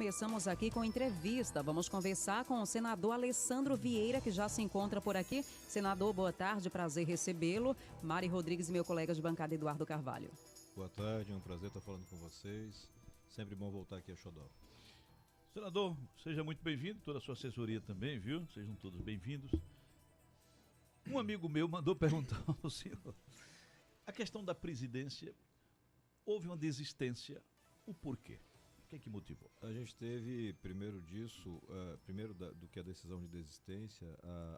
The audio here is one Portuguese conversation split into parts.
começamos aqui com entrevista. Vamos conversar com o senador Alessandro Vieira, que já se encontra por aqui. Senador, boa tarde, prazer recebê-lo. Mari Rodrigues e meu colega de bancada Eduardo Carvalho. Boa tarde, é um prazer estar falando com vocês. Sempre bom voltar aqui a Xodó. Senador, seja muito bem-vindo, toda a sua assessoria também, viu? Sejam todos bem-vindos. Um amigo meu mandou perguntar ao senhor, a questão da presidência, houve uma desistência, o porquê? O que é que motivou? A gente teve, primeiro disso, do que a decisão de desistência,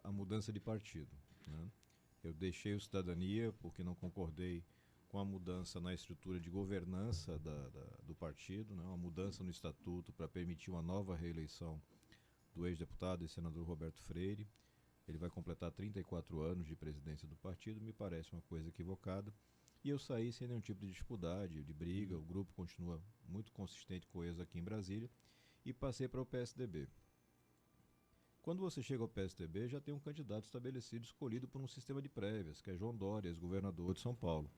a mudança de partido, né? Eu deixei o Cidadania porque não concordei com a mudança na estrutura de governança do partido, né? Uma mudança no estatuto para permitir uma nova reeleição do ex-deputado e senador Roberto Freire. Ele vai completar 34 anos de presidência do partido, me parece uma coisa equivocada. E eu saí sem nenhum tipo de dificuldade, de briga, o grupo continua muito consistente, coeso aqui em Brasília, e passei para o PSDB. Quando você chega ao PSDB, já tem um candidato estabelecido, escolhido por um sistema de prévias, que é João Dória, ex-governador de São Paulo.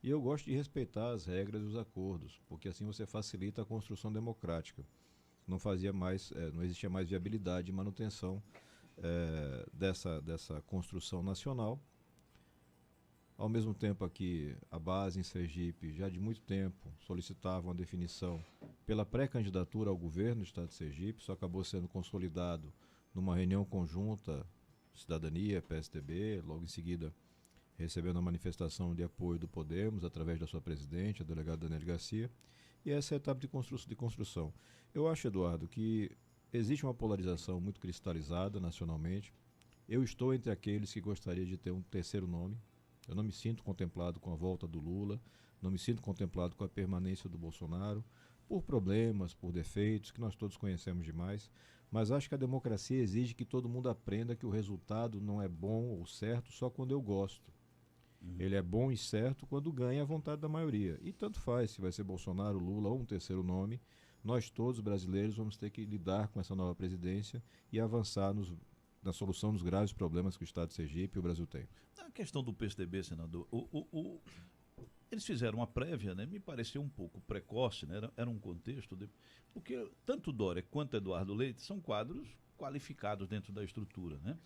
E eu gosto de respeitar as regras e os acordos, porque assim você facilita a construção democrática. Não existia mais viabilidade e manutenção dessa construção nacional. Ao mesmo tempo aqui, a base em Sergipe, já de muito tempo, solicitava uma definição pela pré-candidatura ao governo do estado de Sergipe, isso acabou sendo consolidado numa reunião conjunta, Cidadania, PSDB, logo em seguida recebendo a manifestação de apoio do Podemos, através da sua presidente, a delegada Daniele Garcia, e essa é a etapa de construção. Eu acho, Eduardo, que existe uma polarização muito cristalizada nacionalmente. Eu estou entre aqueles que gostariam de ter um terceiro nome. Eu não me sinto contemplado com a volta do Lula, não me sinto contemplado com a permanência do Bolsonaro, por problemas, por defeitos, que nós todos conhecemos demais, mas acho que a democracia exige que todo mundo aprenda que o resultado não é bom ou certo só quando eu gosto. Ele é bom e certo quando ganha a vontade da maioria. E tanto faz se vai ser Bolsonaro, Lula ou um terceiro nome, nós todos brasileiros vamos ter que lidar com essa nova presidência e avançar na solução dos graves problemas que o estado de Sergipe e o Brasil tem. A questão do PSDB, senador, eles fizeram uma prévia, né? Me pareceu um pouco precoce, né? Era um contexto, porque tanto Dória quanto Eduardo Leite são quadros qualificados dentro da estrutura, né?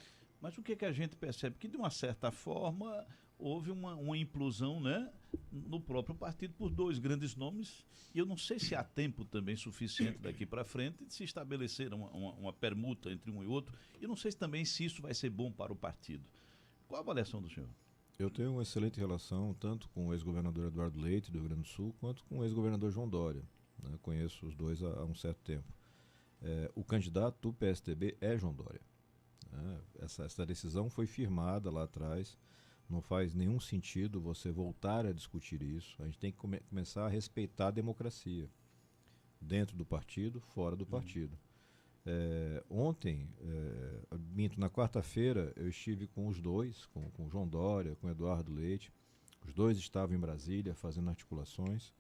Mas o que é que a gente percebe? Que de uma certa forma houve uma implosão, né, no próprio partido por dois grandes nomes, e eu não sei se há tempo também suficiente daqui para frente de se estabelecer uma permuta entre um e outro, e não sei também se isso vai ser bom para o partido. Qual a avaliação do senhor? Eu tenho uma excelente relação tanto com o ex-governador Eduardo Leite, do Rio Grande do Sul, quanto com o ex-governador João Dória, né? Conheço os dois há um certo tempo. O candidato do PSDB é João Dória. Essa decisão foi firmada lá atrás, não faz nenhum sentido você voltar a discutir isso. A gente tem que começar a respeitar a democracia, dentro do partido, fora do partido. Ontem, na quarta-feira, eu estive com os dois, com o João Dória, com o Eduardo Leite. Os dois estavam em Brasília fazendo articulações.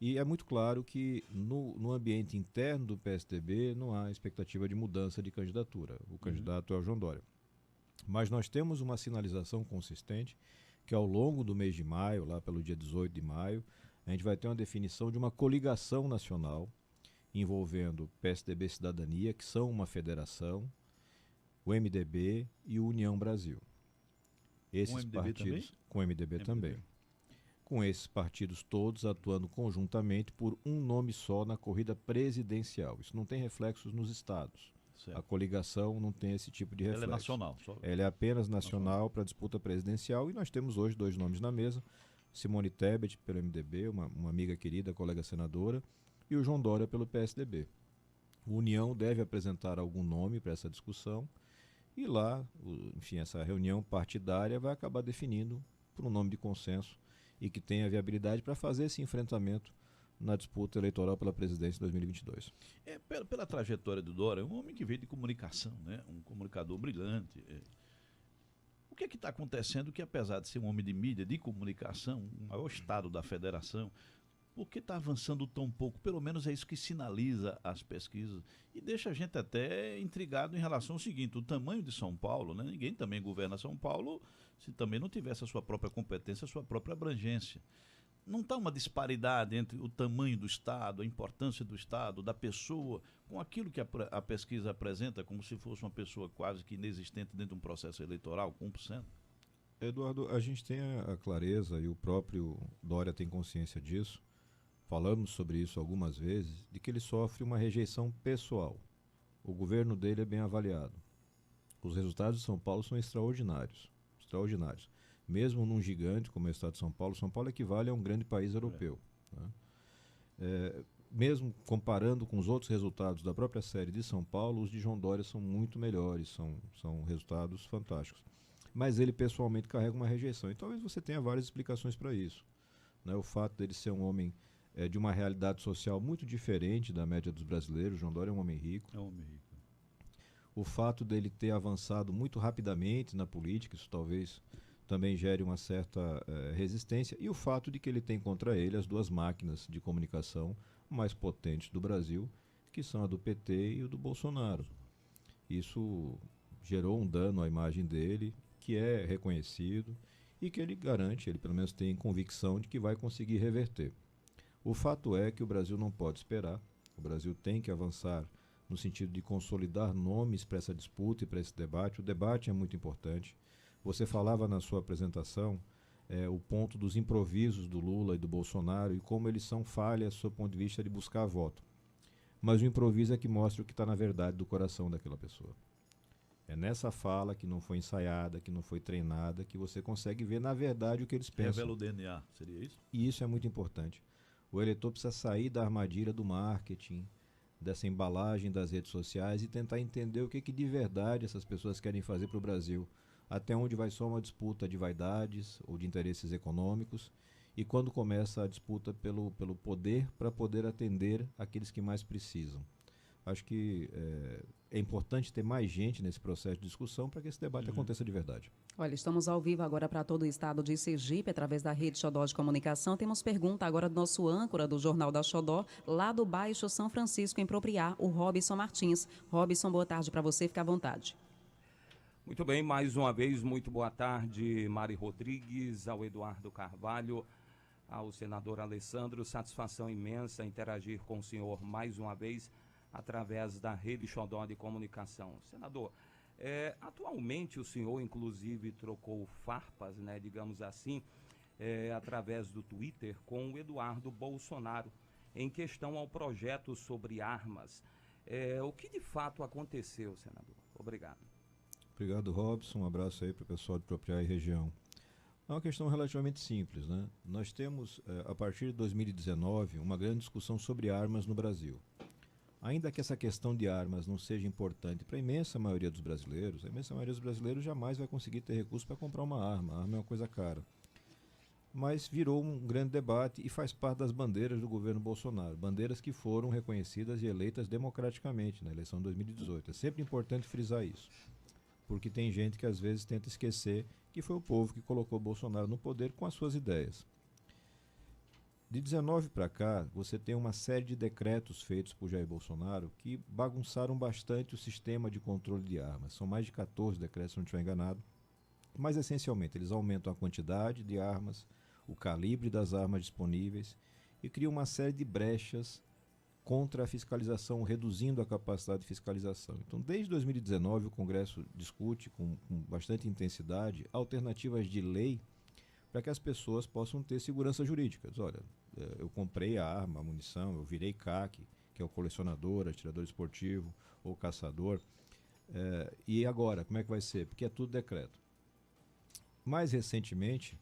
E é muito claro que no ambiente interno do PSDB não há expectativa de mudança de candidatura. O candidato é o João Dória. Mas nós temos uma sinalização consistente que ao longo do mês de maio, lá pelo dia 18 de maio, a gente vai ter uma definição de uma coligação nacional envolvendo PSDB Cidadania, que são uma federação, o MDB e o União Brasil. Esses partidos com o MDB também. Com esses partidos todos atuando conjuntamente por um nome só na corrida presidencial. Isso não tem reflexos nos estados. Certo. A coligação não tem esse tipo de reflexo. Ela é nacional. Ela é apenas nacional para a disputa presidencial, e nós temos hoje dois nomes na mesa, Simone Tebet pelo MDB, uma amiga querida, colega senadora, e o João Dória pelo PSDB. O União deve apresentar algum nome para essa discussão, e lá, enfim, essa reunião partidária vai acabar definindo por um nome de consenso e que tenha viabilidade para fazer esse enfrentamento na disputa eleitoral pela presidência de 2022. Pela trajetória do Dória, é um homem que veio de comunicação, né? Um comunicador brilhante. O que é que está acontecendo que, apesar de ser um homem de mídia, de comunicação, o maior estado da federação, por que está avançando tão pouco? Pelo menos é isso que sinaliza as pesquisas e deixa a gente até intrigado em relação ao seguinte: o tamanho de São Paulo, né? Ninguém também governa São Paulo se também não tivesse a sua própria competência, a sua própria abrangência. não está uma disparidade entre o tamanho do Estado, a importância do Estado, da pessoa, com aquilo que a pesquisa apresenta, como se fosse uma pessoa quase que inexistente dentro de um processo eleitoral, com 1%? Eduardo, a gente tem a clareza, e o próprio Dória tem consciência disso, falamos sobre isso algumas vezes, de que ele sofre uma rejeição pessoal. O governo dele é bem avaliado. Os resultados de São Paulo são extraordinários, extraordinários. Mesmo num gigante como é o estado de São Paulo equivale a um grande país europeu. Né? Mesmo comparando com os outros resultados da própria série de São Paulo, os de João Dória são muito melhores, são resultados fantásticos. Mas ele pessoalmente carrega uma rejeição. E talvez você tenha várias explicações para isso. Né? O fato dele ser um homem de uma realidade social muito diferente da média dos brasileiros. João Dória é um homem rico. É um homem rico. O fato dele ter avançado muito rapidamente na política, isso talvez também gere uma certa resistência, e o fato de que ele tem contra ele as duas máquinas de comunicação mais potentes do Brasil, que são a do PT e o do Bolsonaro. Isso gerou um dano à imagem dele, que é reconhecido e que ele garante, ele pelo menos tem convicção de que vai conseguir reverter. O fato é que o Brasil não pode esperar, o Brasil tem que avançar no sentido de consolidar nomes para essa disputa e para esse debate. O debate é muito importante. Você falava na sua apresentação o ponto dos improvisos do Lula e do Bolsonaro e como eles são falhas do seu ponto de vista de buscar voto. Mas o improviso é que mostra o que está na verdade do coração daquela pessoa. É nessa fala que não foi ensaiada, que não foi treinada, que você consegue ver na verdade o que eles pensam. Revela o DNA, seria isso? E isso é muito importante. O eleitor precisa sair da armadilha do marketing, dessa embalagem das redes sociais e tentar entender o que de verdade essas pessoas querem fazer para o Brasil. Até onde vai só uma disputa de vaidades ou de interesses econômicos e quando começa a disputa pelo poder para poder atender aqueles que mais precisam. Acho que é importante ter mais gente nesse processo de discussão para que esse debate aconteça de verdade. Olha, estamos ao vivo agora para todo o estado de Sergipe, através da Rede Xodó de Comunicação. Temos pergunta agora do nosso âncora do Jornal da Xodó, lá do Baixo São Francisco, em Propriá, o Robson Martins. Robson, boa tarde para você, fica à vontade. Muito bem, mais uma vez, muito boa tarde, Mari Rodrigues, ao Eduardo Carvalho, ao senador Alessandro. Satisfação imensa interagir com o senhor mais uma vez através da Rede Xodó de Comunicação. Senador, atualmente o senhor inclusive trocou farpas, né, digamos assim, através do Twitter com o Eduardo Bolsonaro em questão ao projeto sobre armas. O que de fato aconteceu, senador? Obrigado. Obrigado, Robson. Um abraço aí para o pessoal de Propriá e região. É uma questão relativamente simples, né? Nós temos, a partir de 2019, uma grande discussão sobre armas no Brasil. Ainda que essa questão de armas não seja importante para a imensa maioria dos brasileiros, a imensa maioria dos brasileiros jamais vai conseguir ter recurso para comprar uma arma. A arma é uma coisa cara. Mas virou um grande debate e faz parte das bandeiras do governo Bolsonaro. Bandeiras que foram reconhecidas e eleitas democraticamente na eleição de 2018. É sempre importante frisar isso, porque tem gente que às vezes tenta esquecer que foi o povo que colocou Bolsonaro no poder com as suas ideias. De 19 para cá, você tem uma série de decretos feitos por Jair Bolsonaro que bagunçaram bastante o sistema de controle de armas. São mais de 14 decretos, se não estiver enganado. Mas, essencialmente, eles aumentam a quantidade de armas, o calibre das armas disponíveis e criam uma série de brechas contra a fiscalização, reduzindo a capacidade de fiscalização. Então, desde 2019, o Congresso discute com bastante intensidade alternativas de lei para que as pessoas possam ter segurança jurídica. Olha, eu comprei a arma, a munição, eu virei CAC, que é o colecionador, atirador esportivo ou caçador. E agora, como é que vai ser? Porque é tudo decreto. Mais recentemente,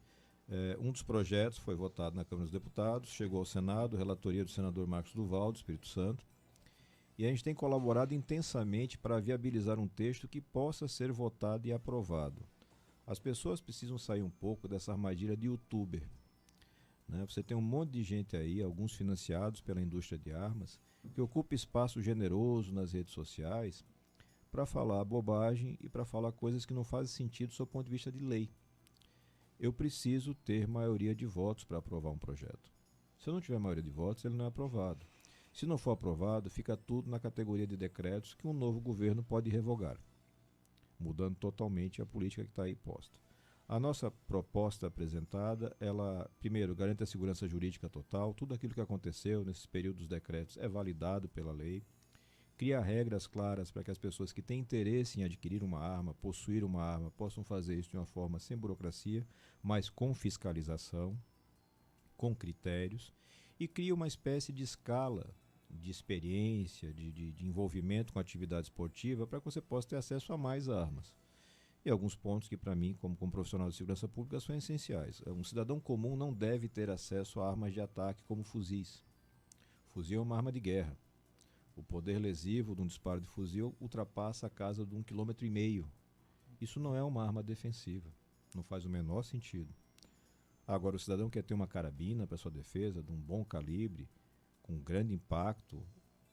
um dos projetos foi votado na Câmara dos Deputados, chegou ao Senado, relatoria do senador Marcos Duval, do Espírito Santo, e a gente tem colaborado intensamente para viabilizar um texto que possa ser votado e aprovado. As pessoas precisam sair um pouco dessa armadilha de youtuber. Né? Você tem um monte de gente aí, alguns financiados pela indústria de armas, que ocupa espaço generoso nas redes sociais para falar bobagem e para falar coisas que não fazem sentido do seu ponto de vista de lei. Eu preciso ter maioria de votos para aprovar um projeto. Se eu não tiver maioria de votos, ele não é aprovado. Se não for aprovado, fica tudo na categoria de decretos que um novo governo pode revogar, mudando totalmente a política que está aí posta. A nossa proposta apresentada, ela, primeiro, garante a segurança jurídica total, tudo aquilo que aconteceu nesses períodos dos decretos é validado pela lei, cria regras claras para que as pessoas que têm interesse em adquirir uma arma, possuir uma arma, possam fazer isso de uma forma sem burocracia, mas com fiscalização, com critérios, e cria uma espécie de escala de experiência, de envolvimento com a atividade esportiva para que você possa ter acesso a mais armas. E alguns pontos que, para mim, como profissional de segurança pública, são essenciais. Um cidadão comum não deve ter acesso a armas de ataque como fuzis. Fuzil é uma arma de guerra. O poder lesivo de um disparo de fuzil ultrapassa a casa de 1,5 km. Isso não é uma arma defensiva. Não faz o menor sentido. Agora, o cidadão quer ter uma carabina para sua defesa, de um bom calibre, com grande impacto,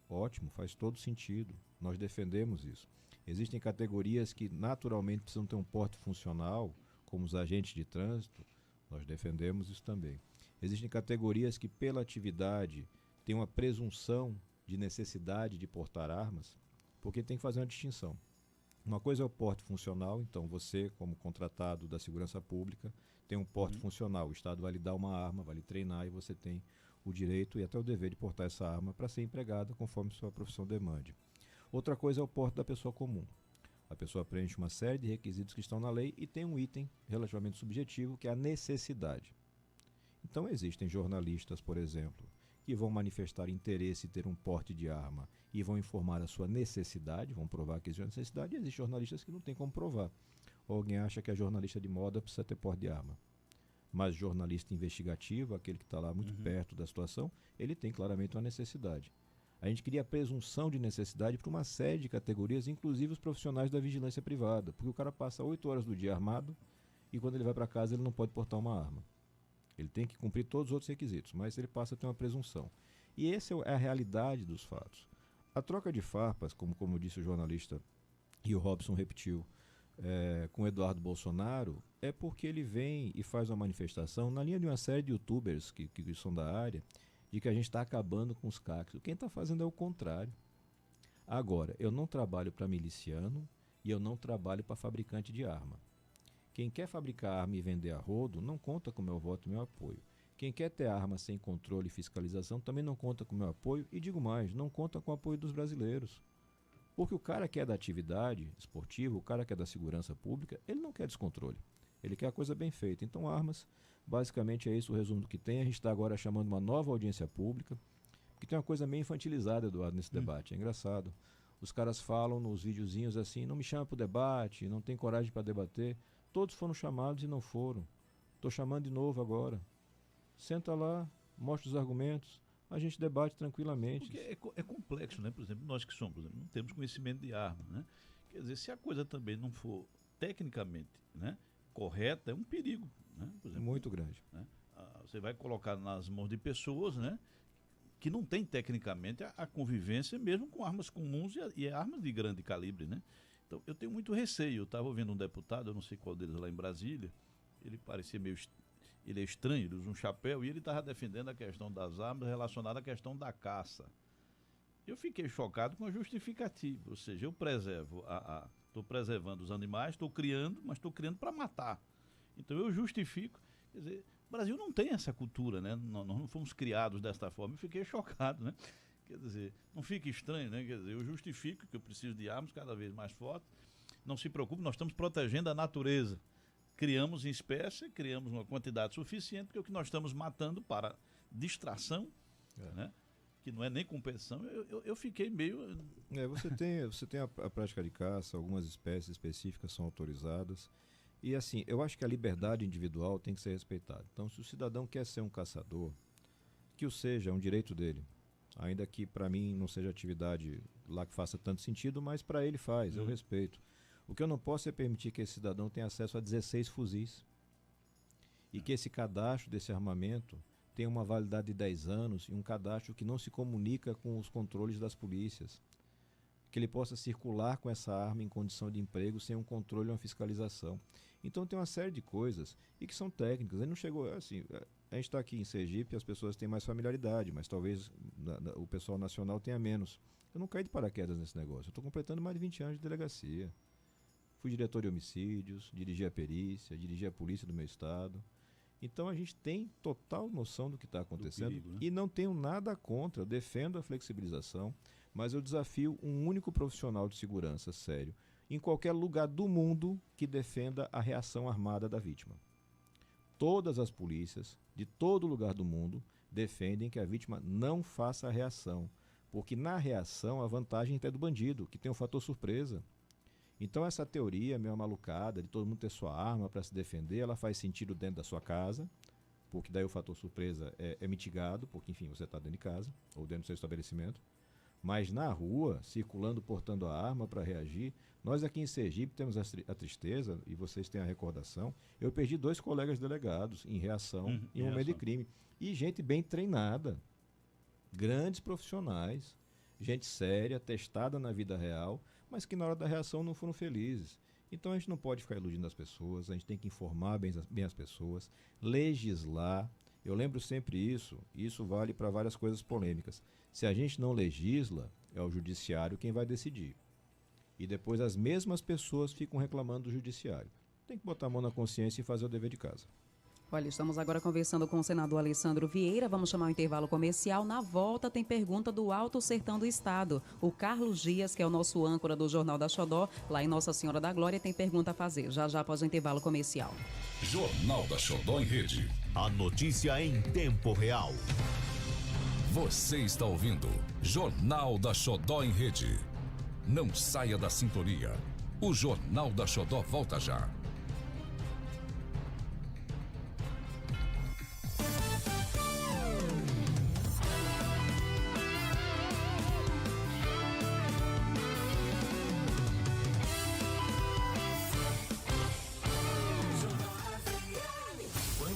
ótimo, faz todo sentido. Nós defendemos isso. Existem categorias que naturalmente precisam ter um porte funcional, como os agentes de trânsito, nós defendemos isso também. Existem categorias que, pela atividade, têm uma presunção de necessidade de portar armas, porque tem que fazer uma distinção. Uma coisa é o porte funcional, então você, como contratado da segurança pública, tem um porte funcional. O Estado vai lhe dar uma arma, vai lhe treinar e você tem o direito e até o dever de portar essa arma para ser empregada conforme sua profissão demande. Outra coisa é o porte da pessoa comum. A pessoa preenche uma série de requisitos que estão na lei e tem um item relativamente subjetivo, que é a necessidade. Então existem jornalistas, por exemplo, que vão manifestar interesse em ter um porte de arma e vão informar a sua necessidade, vão provar que existe necessidade, e existem jornalistas que não têm como provar. Alguém acha que a jornalista de moda precisa ter porte de arma. Mas jornalista investigativo, aquele que está lá muito perto da situação, ele tem claramente uma necessidade. A gente cria a presunção de necessidade para uma série de categorias, inclusive os profissionais da vigilância privada, porque o cara passa 8 horas do dia armado e quando ele vai para casa ele não pode portar uma arma. Ele tem que cumprir todos os outros requisitos, mas ele passa a ter uma presunção. E essa é a realidade dos fatos. A troca de farpas, como disse o jornalista e o Robson repetiu, com Eduardo Bolsonaro, é porque ele vem e faz uma manifestação na linha de uma série de youtubers que são da área, de que a gente está acabando com os CACs. Quem está fazendo é o contrário. Agora, eu não trabalho para miliciano e eu não trabalho para fabricante de arma. Quem quer fabricar arma e vender a rodo não conta com meu voto e meu apoio. Quem quer ter arma sem controle e fiscalização também não conta com meu apoio e, digo mais, não conta com o apoio dos brasileiros. Porque o cara que é da atividade esportiva, o cara que é da segurança pública, ele não quer descontrole. Ele quer a coisa bem feita. Então, armas, basicamente é isso o resumo do que tem. A gente está agora chamando uma nova audiência pública, porque tem uma coisa meio infantilizada, Eduardo, nesse debate. É engraçado. Os caras falam nos videozinhos assim, não me chama para o debate, não tem coragem para debater. Todos foram chamados e não foram. Estou chamando de novo agora. Senta lá, mostra os argumentos, a gente debate tranquilamente. Porque é complexo, né? Por exemplo, nós que somos, por exemplo, não temos conhecimento de arma, né? Quer dizer, se a coisa também não for tecnicamente, né, correta, é um perigo, né? Por exemplo, muito grande. Né? Você vai colocar nas mãos de pessoas, né, que não têm tecnicamente a convivência mesmo com armas comuns e armas de grande calibre, né? Então, eu tenho muito receio. Eu estava ouvindo um deputado, eu não sei qual deles lá em Brasília, ele parecia meio... Ele é estranho, ele usa um chapéu e ele estava defendendo a questão das armas relacionada à questão da caça. Eu fiquei chocado com a justificativa, ou seja, eu preservo, estou preservando os animais, estou criando, mas estou criando para matar. Então eu justifico, quer dizer, o Brasil não tem essa cultura, né? Nós não fomos criados desta forma, eu fiquei chocado, né? Quer dizer, não fica estranho, né? Quer dizer, eu justifico que eu preciso de armas cada vez mais fortes, não se preocupe, nós estamos protegendo a natureza. Criamos em espécie, criamos uma quantidade suficiente, porque o que nós estamos matando para distração, né? Que não é nem competição, eu fiquei meio... Você tem a prática de caça, algumas espécies específicas são autorizadas, e assim, eu acho que a liberdade individual tem que ser respeitada. Então, se o cidadão quer ser um caçador, que o seja, é um direito dele. Ainda que para mim não seja atividade lá que faça tanto sentido, mas para ele faz, eu respeito. O que eu não posso é permitir que esse cidadão tenha acesso a 16 fuzis e que esse cadastro desse armamento tenha uma validade de 10 anos e um cadastro que não se comunica com os controles das polícias. Que ele possa circular com essa arma em condição de emprego sem um controle ou uma fiscalização. Então tem uma série de coisas e que são técnicas. Ele não chegou assim. A gente está aqui em Sergipe e as pessoas têm mais familiaridade, mas talvez o pessoal nacional tenha menos. Eu não caí de paraquedas nesse negócio. Eu estou completando mais de 20 anos de delegacia. fui diretor de homicídios, dirigi a perícia, dirigi a polícia do meu estado. Então a gente tem total noção do que está acontecendo perigo, né? e não tenho nada contra, eu defendo a flexibilização, mas eu desafio um único profissional de segurança sério em qualquer lugar do mundo que defenda a reação armada da vítima. Todas as polícias de todo lugar do mundo defendem que a vítima não faça a reação, porque na reação a vantagem é do bandido, que tem o fator surpresa. Então essa teoria meio malucada de todo mundo ter sua arma para se defender, ela faz sentido dentro da sua casa, porque daí o fator surpresa é mitigado, porque enfim, você está dentro de casa ou dentro do seu estabelecimento. Mas na rua, circulando, portando a arma para reagir, nós aqui em Sergipe temos a tristeza, e vocês têm a recordação, eu perdi 2 colegas delegados em reação em um momento de crime. E gente bem treinada, grandes profissionais, gente séria, testada na vida real, mas que na hora da reação não foram felizes. Então a gente não pode ficar iludindo as pessoas, a gente tem que informar bem as pessoas, legislar. Eu lembro sempre isso vale para várias coisas polêmicas. Se a gente não legisla, é o judiciário quem vai decidir. E depois as mesmas pessoas ficam reclamando do judiciário. Tem que botar a mão na consciência e fazer o dever de casa. Olha, estamos agora conversando com o senador Alessandro Vieira. Vamos chamar o intervalo comercial. Na volta tem pergunta do Alto Sertão do Estado. O Carlos Dias, que é o nosso âncora do Jornal da Xodó, lá em Nossa Senhora da Glória, tem pergunta a fazer. Já após o intervalo comercial. Jornal da Xodó em Rede. A notícia em tempo real. Você está ouvindo Jornal da Xodó em Rede. Não saia da sintonia. O Jornal da Xodó volta já.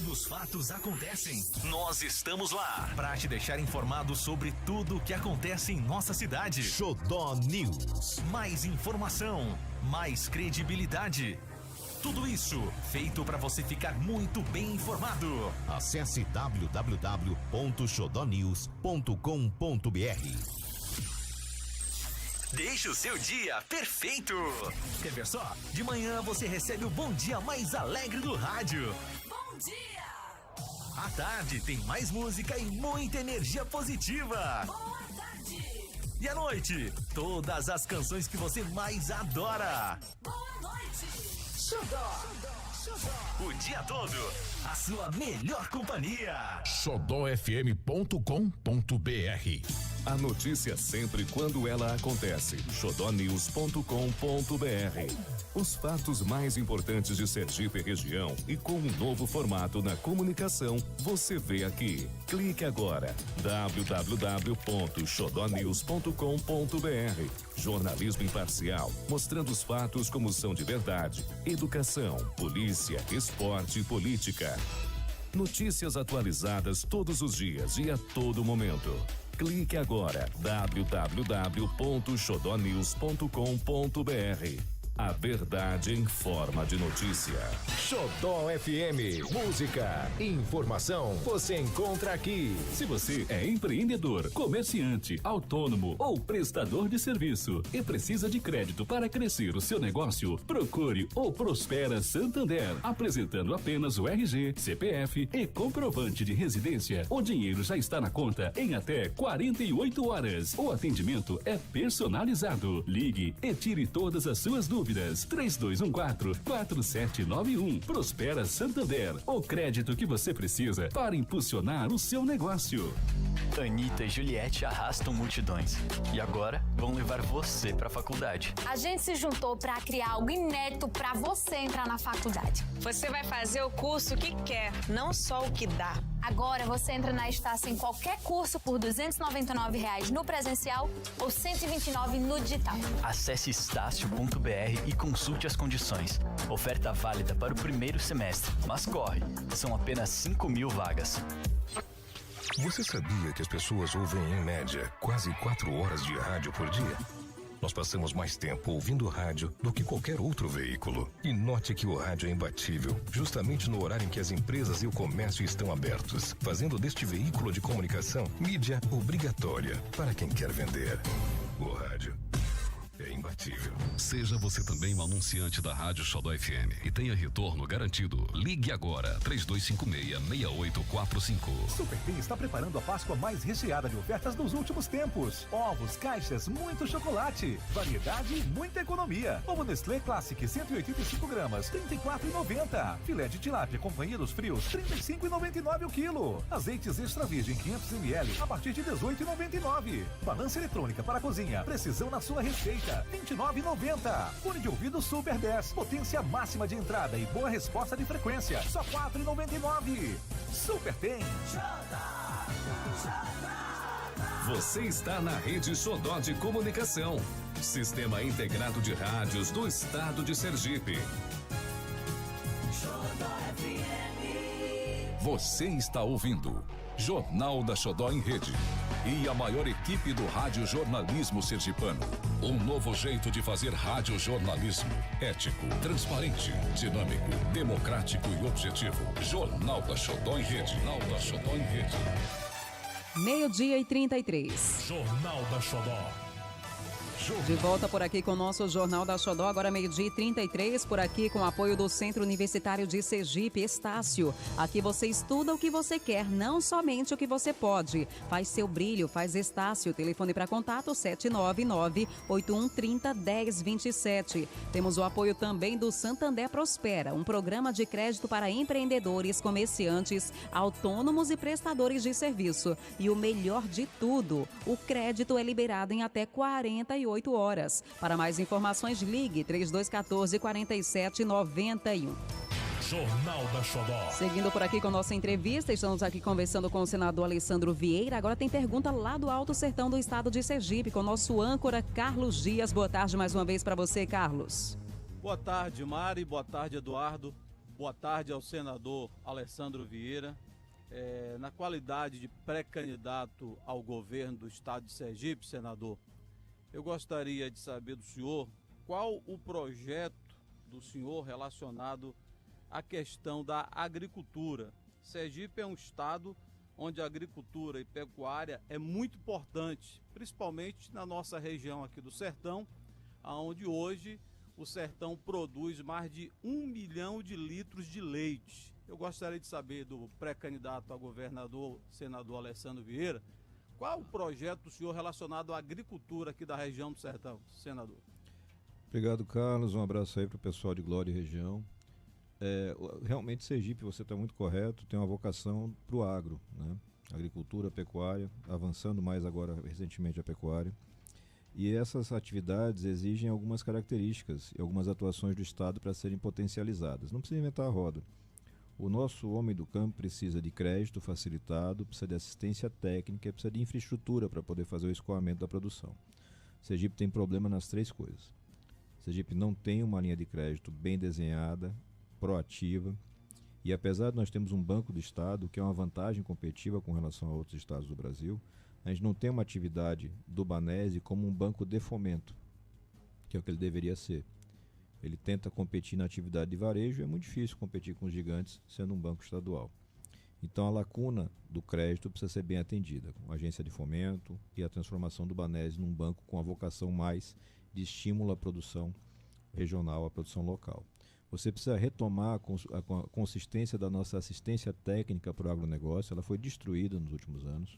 Os fatos acontecem, nós estamos lá para te deixar informado sobre tudo o que acontece em nossa cidade. Xodó News. Mais informação, mais credibilidade. Tudo isso feito para você ficar muito bem informado. Acesse www.xodonews.com.br. Deixe o seu dia perfeito. Quer ver só? De manhã você recebe o bom dia mais alegre do rádio. Bom dia! À tarde tem mais música e muita energia positiva. Boa tarde! E à noite, todas as canções que você mais adora. Boa noite! Xodó! O dia todo, a sua melhor companhia. xodófm.com.br. A notícia sempre quando ela acontece. xodonews.com.br. Os fatos mais importantes de Sergipe e região e com um novo formato na comunicação, você vê aqui. Clique agora. www.xodonews.com.br. Jornalismo imparcial, mostrando os fatos como são de verdade. Educação, polícia, esporte e política. Notícias atualizadas todos os dias e a todo momento. Clique agora. www.xodonews.com.br. A verdade em forma de notícia. Xodó FM. Música, informação, você encontra aqui. Se você é empreendedor, comerciante, autônomo ou prestador de serviço e precisa de crédito para crescer o seu negócio, procure o Prospera Santander, apresentando apenas o RG, CPF e comprovante de residência. O dinheiro já está na conta em até 48 horas. O atendimento é personalizado. Ligue e tire todas as suas dúvidas. 3214-4791. Prospera Santander. O crédito que você precisa para impulsionar o seu negócio. Anitta e Juliette arrastam multidões. E agora vão levar você para a faculdade. A gente se juntou para criar algo inédito para você entrar na faculdade. Você vai fazer o curso que quer, não só o que dá. Agora você entra na Estácio em qualquer curso por R$ 299 no presencial ou R$ 129 no digital. Acesse estácio.br e consulte as condições. Oferta válida para o primeiro semestre, mas corre, são apenas 5.000 vagas. Você sabia que as pessoas ouvem, em média, quase 4 horas de rádio por dia? Nós passamos mais tempo ouvindo rádio do que qualquer outro veículo. E note que o rádio é imbatível, justamente no horário em que as empresas e o comércio estão abertos, fazendo deste veículo de comunicação mídia obrigatória para quem quer vender. O rádio é imbatível. Seja você também um anunciante da Rádio Xodó FM e tenha retorno garantido. Ligue agora, 3256-6845. Superpim está preparando a Páscoa mais recheada de ofertas dos últimos tempos. Ovos, caixas, muito chocolate, variedade e muita economia. Ovo Nestlé Classic, 185 gramas, R$ 34,90. Filé de tilápia companhia dos frios, R$ 35,99 o quilo. Azeites extra virgem 500 ml a partir de R$ 18,99. Balança eletrônica para a cozinha, precisão na sua receita, R$ 29,90. Fone de ouvido Super 10, potência máxima de entrada e boa resposta de frequência, só R$ 4,99. Super tem. Você está na Rede Xodó de Comunicação, Sistema Integrado de Rádios do Estado de Sergipe. Você está ouvindo Jornal da Xodó em Rede e a maior equipe do rádio jornalismo sergipano. Um novo jeito de fazer rádio jornalismo, ético, transparente, dinâmico, democrático e objetivo. Jornal da Xodó em Rede. Jornal da Xodó em Rede. 12h33. Jornal da Xodó. De volta por aqui com o nosso Jornal da Xodó, agora 12h33, por aqui com o apoio do Centro Universitário de Sergipe, Estácio. Aqui você estuda o que você quer, não somente o que você pode. Faz seu brilho, faz Estácio. Telefone para contato 799-8130-1027. Temos o apoio também do Santander Prospera, um programa de crédito para empreendedores, comerciantes, autônomos e prestadores de serviço. E o melhor de tudo, o crédito é liberado em até 48 horas. Para mais informações, ligue 3214-4791. Jornal da Xodó. Seguindo por aqui com nossa entrevista, estamos aqui conversando com o senador Alessandro Vieira. Agora tem pergunta lá do Alto Sertão do estado de Sergipe, com o nosso âncora Carlos Dias. Boa tarde mais uma vez para você, Carlos. Boa tarde, Mari. Boa tarde, Eduardo. Boa tarde ao senador Alessandro Vieira. Na qualidade de pré-candidato ao governo do estado de Sergipe, senador, eu gostaria de saber do senhor qual o projeto do senhor relacionado à questão da agricultura. Sergipe é um estado onde a agricultura e pecuária é muito importante, principalmente na nossa região aqui do Sertão, onde hoje o Sertão produz mais de 1 milhão de litros de leite. Eu gostaria de saber do pré-candidato a governador, senador Alessandro Vieira, qual o projeto do senhor relacionado à agricultura aqui da região do Sertão, senador? Obrigado, Carlos. Um abraço aí para o pessoal de Glória e região. Realmente, Sergipe, você está muito correto, tem uma vocação para o agro, né? Agricultura, pecuária, avançando mais agora recentemente a pecuária. E essas atividades exigem algumas características e algumas atuações do Estado para serem potencializadas. Não precisa inventar a roda. O nosso homem do campo precisa de crédito facilitado, precisa de assistência técnica, precisa de infraestrutura para poder fazer o escoamento da produção. Sergipe tem problema nas três coisas. Sergipe não tem uma linha de crédito bem desenhada, proativa, e apesar de nós termos um banco do Estado, que é uma vantagem competitiva com relação a outros estados do Brasil, a gente não tem uma atividade do Banese como um banco de fomento, que é o que ele deveria ser. Ele tenta competir na atividade de varejo e é muito difícil competir com os gigantes sendo um banco estadual. Então a lacuna do crédito precisa ser bem atendida, com a agência de fomento e a transformação do Banese num banco com a vocação mais de estímulo à produção regional, à produção local. Você precisa retomar a consistência da nossa assistência técnica para o agronegócio. Ela foi destruída nos últimos anos.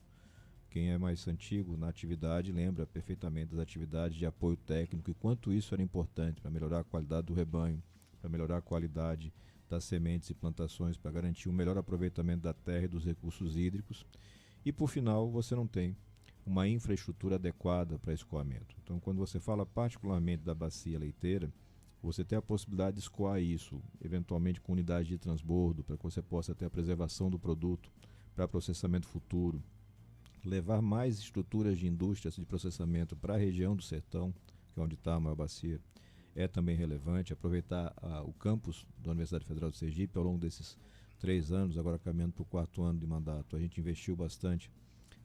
Quem é mais antigo na atividade lembra perfeitamente das atividades de apoio técnico e quanto isso era importante para melhorar a qualidade do rebanho, para melhorar a qualidade das sementes e plantações, para garantir um melhor aproveitamento da terra e dos recursos hídricos. E, por final, você não tem uma infraestrutura adequada para escoamento. Então, quando você fala particularmente da bacia leiteira, você tem a possibilidade de escoar isso, eventualmente com unidade de transbordo, para que você possa ter a preservação do produto para processamento futuro, levar mais estruturas de indústrias de processamento para a região do Sertão, que é onde está a maior bacia, é também relevante. Aproveitar o campus da Universidade Federal de Sergipe ao longo desses 3 anos, agora caminhando para o 4º ano de mandato. A gente investiu bastante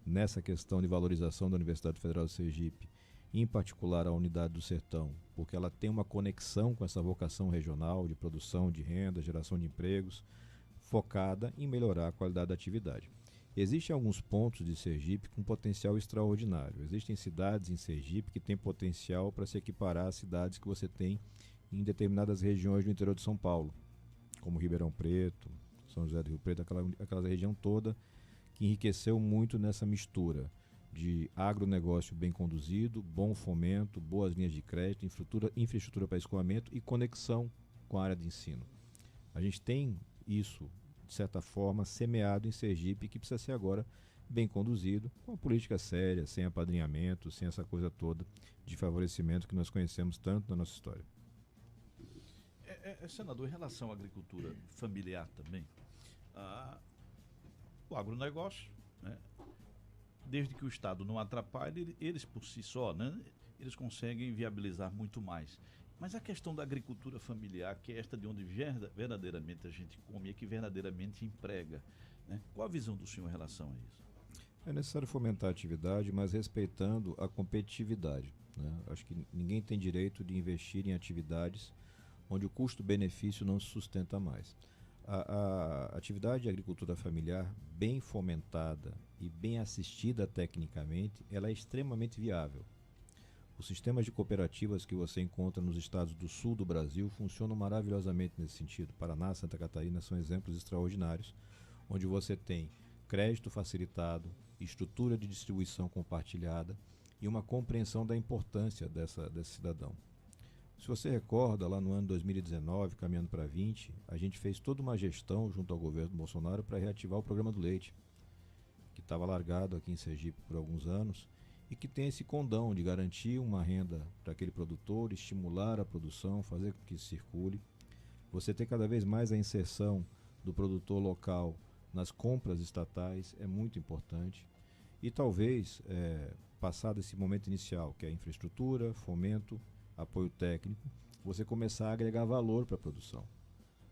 nessa questão de valorização da Universidade Federal de Sergipe, em particular a unidade do Sertão, porque ela tem uma conexão com essa vocação regional de produção de renda, geração de empregos, focada em melhorar a qualidade da atividade. Existem alguns pontos de Sergipe com potencial extraordinário. Existem cidades em Sergipe que têm potencial para se equiparar às cidades que você tem em determinadas regiões do interior de São Paulo, como Ribeirão Preto, São José do Rio Preto, aquela região toda que enriqueceu muito nessa mistura de agronegócio bem conduzido, bom fomento, boas linhas de crédito, infraestrutura para escoamento e conexão com a área de ensino. A gente tem isso, de certa forma, semeado em Sergipe, que precisa ser agora bem conduzido, com uma política séria, sem apadrinhamento, sem essa coisa toda de favorecimento que nós conhecemos tanto na nossa história. Senador, em relação à agricultura familiar também, o agronegócio, né, desde que o Estado não atrapalhe, eles por si só, né, eles conseguem viabilizar muito mais. Mas a questão da agricultura familiar, que é esta de onde verdadeiramente a gente come e que verdadeiramente emprega, né? Qual a visão do senhor em relação a isso? É necessário fomentar a atividade, mas respeitando a competitividade, né? Acho que ninguém tem direito de investir em atividades onde o custo-benefício não se sustenta mais. A atividade de agricultura familiar, bem fomentada e bem assistida tecnicamente, ela é extremamente viável. Os sistemas de cooperativas que você encontra nos estados do sul do Brasil funcionam maravilhosamente nesse sentido. Paraná, Santa Catarina são exemplos extraordinários, onde você tem crédito facilitado, estrutura de distribuição compartilhada e uma compreensão da importância desse cidadão. Se você recorda, lá no ano 2019, caminhando para 20, a gente fez toda uma gestão junto ao governo Bolsonaro para reativar o programa do leite, que estava largado aqui em Sergipe por alguns anos e que tem esse condão de garantir uma renda para aquele produtor, estimular a produção, fazer com que isso circule. Você ter cada vez mais a inserção do produtor local nas compras estatais é muito importante. E talvez, passado esse momento inicial, que é a infraestrutura, fomento, apoio técnico, você começar a agregar valor para a produção,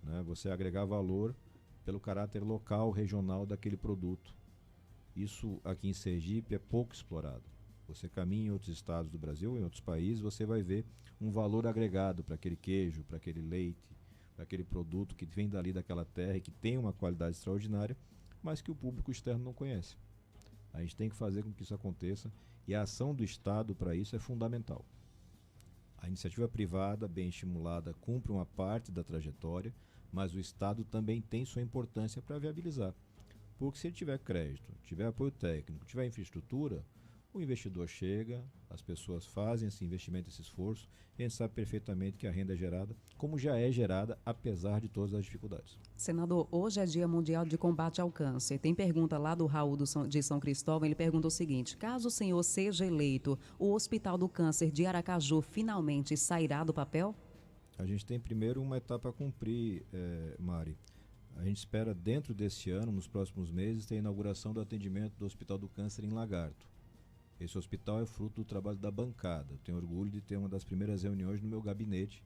né? Você agregar valor pelo caráter local, regional daquele produto. Isso aqui em Sergipe é pouco explorado. Você caminha em outros estados do Brasil, em outros países, você vai ver um valor agregado para aquele queijo, para aquele leite, para aquele produto que vem dali daquela terra e que tem uma qualidade extraordinária, mas que o público externo não conhece. A gente tem que fazer com que isso aconteça e a ação do Estado para isso é fundamental. A iniciativa privada, bem estimulada, cumpre uma parte da trajetória, mas o Estado também tem sua importância para viabilizar. Porque se ele tiver crédito, tiver apoio técnico, tiver infraestrutura, o investidor chega, as pessoas fazem esse investimento, esse esforço, e a gente sabe perfeitamente que a renda é gerada, como já é gerada, apesar de todas as dificuldades. Senador, hoje é Dia Mundial de Combate ao Câncer. Tem pergunta lá do Raul de São Cristóvão, ele pergunta o seguinte: caso o senhor seja eleito, o Hospital do Câncer de Aracaju finalmente sairá do papel? A gente tem primeiro uma etapa a cumprir, Mari. A gente espera dentro desse ano, nos próximos meses, ter a inauguração do atendimento do Hospital do Câncer em Lagarto. Esse hospital é fruto do trabalho da bancada. Eu tenho orgulho de ter uma das primeiras reuniões no meu gabinete,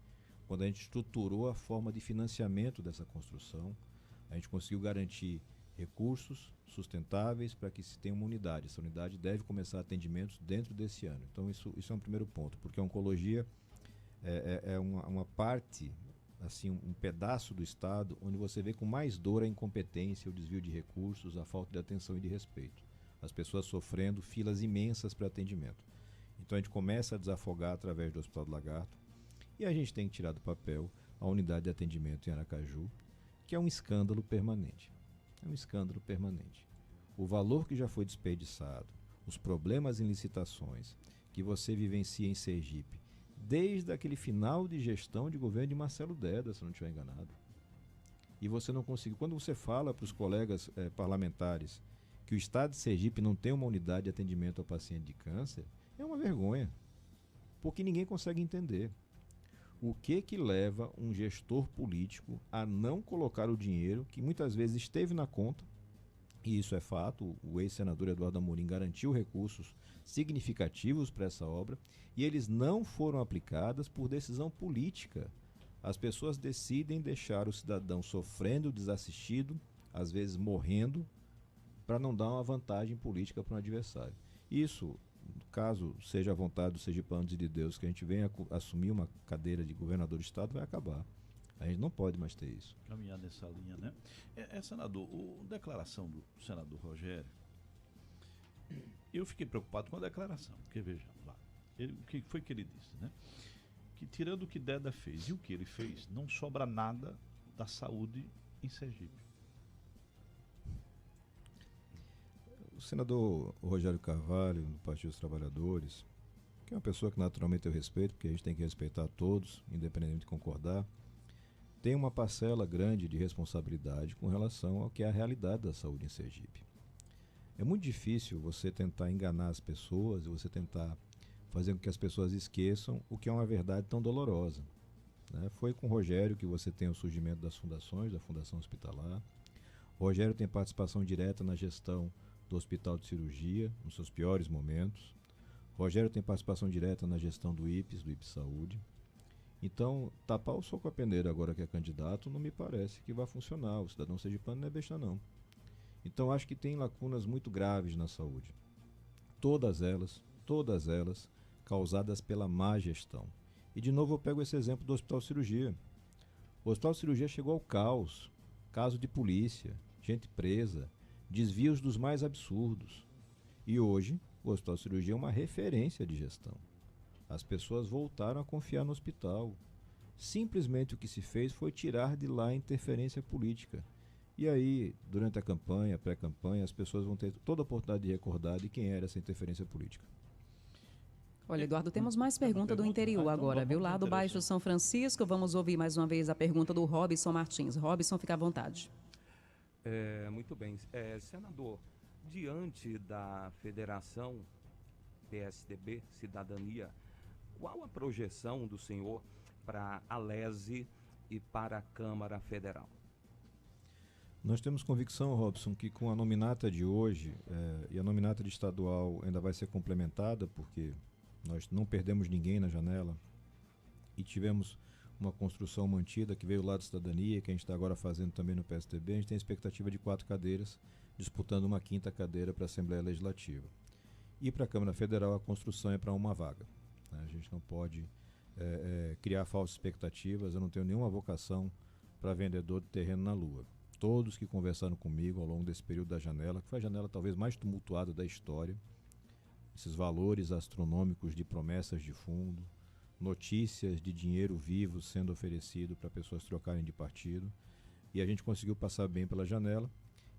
quando a gente estruturou a forma de financiamento dessa construção. A gente conseguiu garantir recursos sustentáveis para que se tenha uma unidade. Essa unidade deve começar atendimentos dentro desse ano. Então isso é um primeiro ponto, porque a oncologia é uma parte, assim, um pedaço do Estado onde você vê com mais dor a incompetência, o desvio de recursos, a falta de atenção e de respeito. As pessoas sofrendo filas imensas para atendimento. Então a gente começa a desafogar através do Hospital do Lagarto e a gente tem que tirar do papel a unidade de atendimento em Aracaju, que é um escândalo permanente. É um escândalo permanente. O valor que já foi desperdiçado, os problemas em licitações que você vivencia em Sergipe, desde aquele final de gestão de governo de Marcelo Deda, se não estiver enganado. E você não conseguiu. Quando você fala para os colegas parlamentares que o estado de Sergipe não tem uma unidade de atendimento ao paciente de câncer, é uma vergonha, porque ninguém consegue entender o que leva um gestor político a não colocar o dinheiro que muitas vezes esteve na conta, e isso é fato. O ex-senador Eduardo Amorim garantiu recursos significativos para essa obra, e eles não foram aplicados por decisão política. As pessoas decidem deixar o cidadão sofrendo, desassistido, às vezes morrendo, para não dar uma vantagem política para um adversário. Isso, caso seja a vontade dos sergipanos e de Deus, que a gente venha assumir uma cadeira de governador do estado, vai acabar. A gente não pode mais ter isso. Caminhar nessa linha, né? Senador, a declaração do senador Rogério, eu fiquei preocupado com a declaração, porque veja lá, o que foi que ele disse, né? Que tirando o que Deda fez e o que ele fez, não sobra nada da saúde em Sergipe. O senador Rogério Carvalho, do Partido dos Trabalhadores, que é uma pessoa que naturalmente eu respeito, porque a gente tem que respeitar todos, independente de concordar, tem uma parcela grande de responsabilidade com relação ao que é a realidade da saúde em Sergipe. É muito difícil você tentar enganar as pessoas e você tentar fazer com que as pessoas esqueçam o que é uma verdade tão dolorosa, né? Foi com o Rogério que você tem o surgimento das fundações, da Fundação Hospitalar. O Rogério tem participação direta na gestão do Hospital de Cirurgia, nos seus piores momentos. O Rogério tem participação direta na gestão do IPES Saúde. Então, tapar o sol com a peneira agora que é candidato não me parece que vai funcionar. O cidadão sergipano não é besta, não. Então, acho que tem lacunas muito graves na saúde. Todas elas causadas pela má gestão. E, de novo, eu pego esse exemplo do Hospital de Cirurgia. O Hospital de Cirurgia chegou ao caos. Caso de polícia, gente presa, desvios dos mais absurdos. E hoje, o Hospital de Cirurgia é uma referência de gestão. As pessoas voltaram a confiar no hospital. Simplesmente o que se fez foi tirar de lá a interferência política. E aí, durante a campanha, pré-campanha, as pessoas vão ter toda a oportunidade de recordar de quem era essa interferência política. Olha, Eduardo, temos mais pergunta do interior agora, viu? Lá do Baixo São Francisco, vamos ouvir mais uma vez a pergunta do Robson Martins. Robson, fica à vontade. Muito bem. Senador, diante da Federação PSDB Cidadania, qual a projeção do senhor para a LESE e para a Câmara Federal? Nós temos convicção, Robson, que com a nominata de hoje, e a nominata de estadual ainda vai ser complementada, porque nós não perdemos ninguém na janela e tivemos uma construção mantida que veio lá da Cidadania, que a gente está agora fazendo também no PSDB. A gente tem a expectativa de 4 cadeiras, disputando uma 5ª cadeira para a Assembleia Legislativa. E para a Câmara Federal a construção é para uma vaga. A gente não pode criar falsas expectativas. Eu não tenho nenhuma vocação para vendedor de terreno na Lua. Todos que conversaram comigo ao longo desse período da janela, que foi a janela talvez mais tumultuada da história, esses valores astronômicos de promessas de fundo, notícias de dinheiro vivo sendo oferecido para pessoas trocarem de partido, e a gente conseguiu passar bem pela janela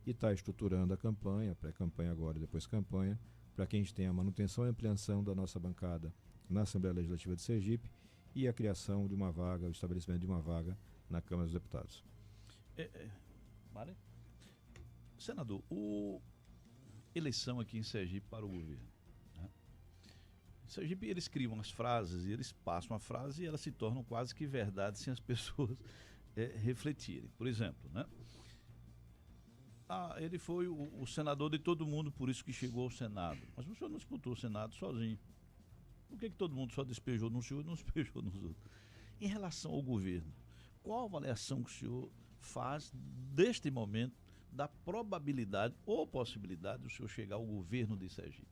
e está estruturando a campanha, pré-campanha agora e depois campanha, para que a gente tenha a manutenção e ampliação da nossa bancada na Assembleia Legislativa de Sergipe e a criação de uma vaga, o estabelecimento de uma vaga na Câmara dos Deputados. Senador, eleição aqui em Sergipe para o governo. Né? Em Sergipe eles criam as frases e eles passam a frase e elas se tornam quase que verdade sem as pessoas refletirem. Por exemplo, né? Ele foi o senador de todo mundo, por isso que chegou ao Senado. Mas o senhor não disputou o Senado sozinho. Por que todo mundo só despejou no senhor e não despejou nos outros? Em relação ao governo, qual a avaliação que o senhor faz deste momento da probabilidade ou possibilidade do senhor chegar ao governo de Sergipe?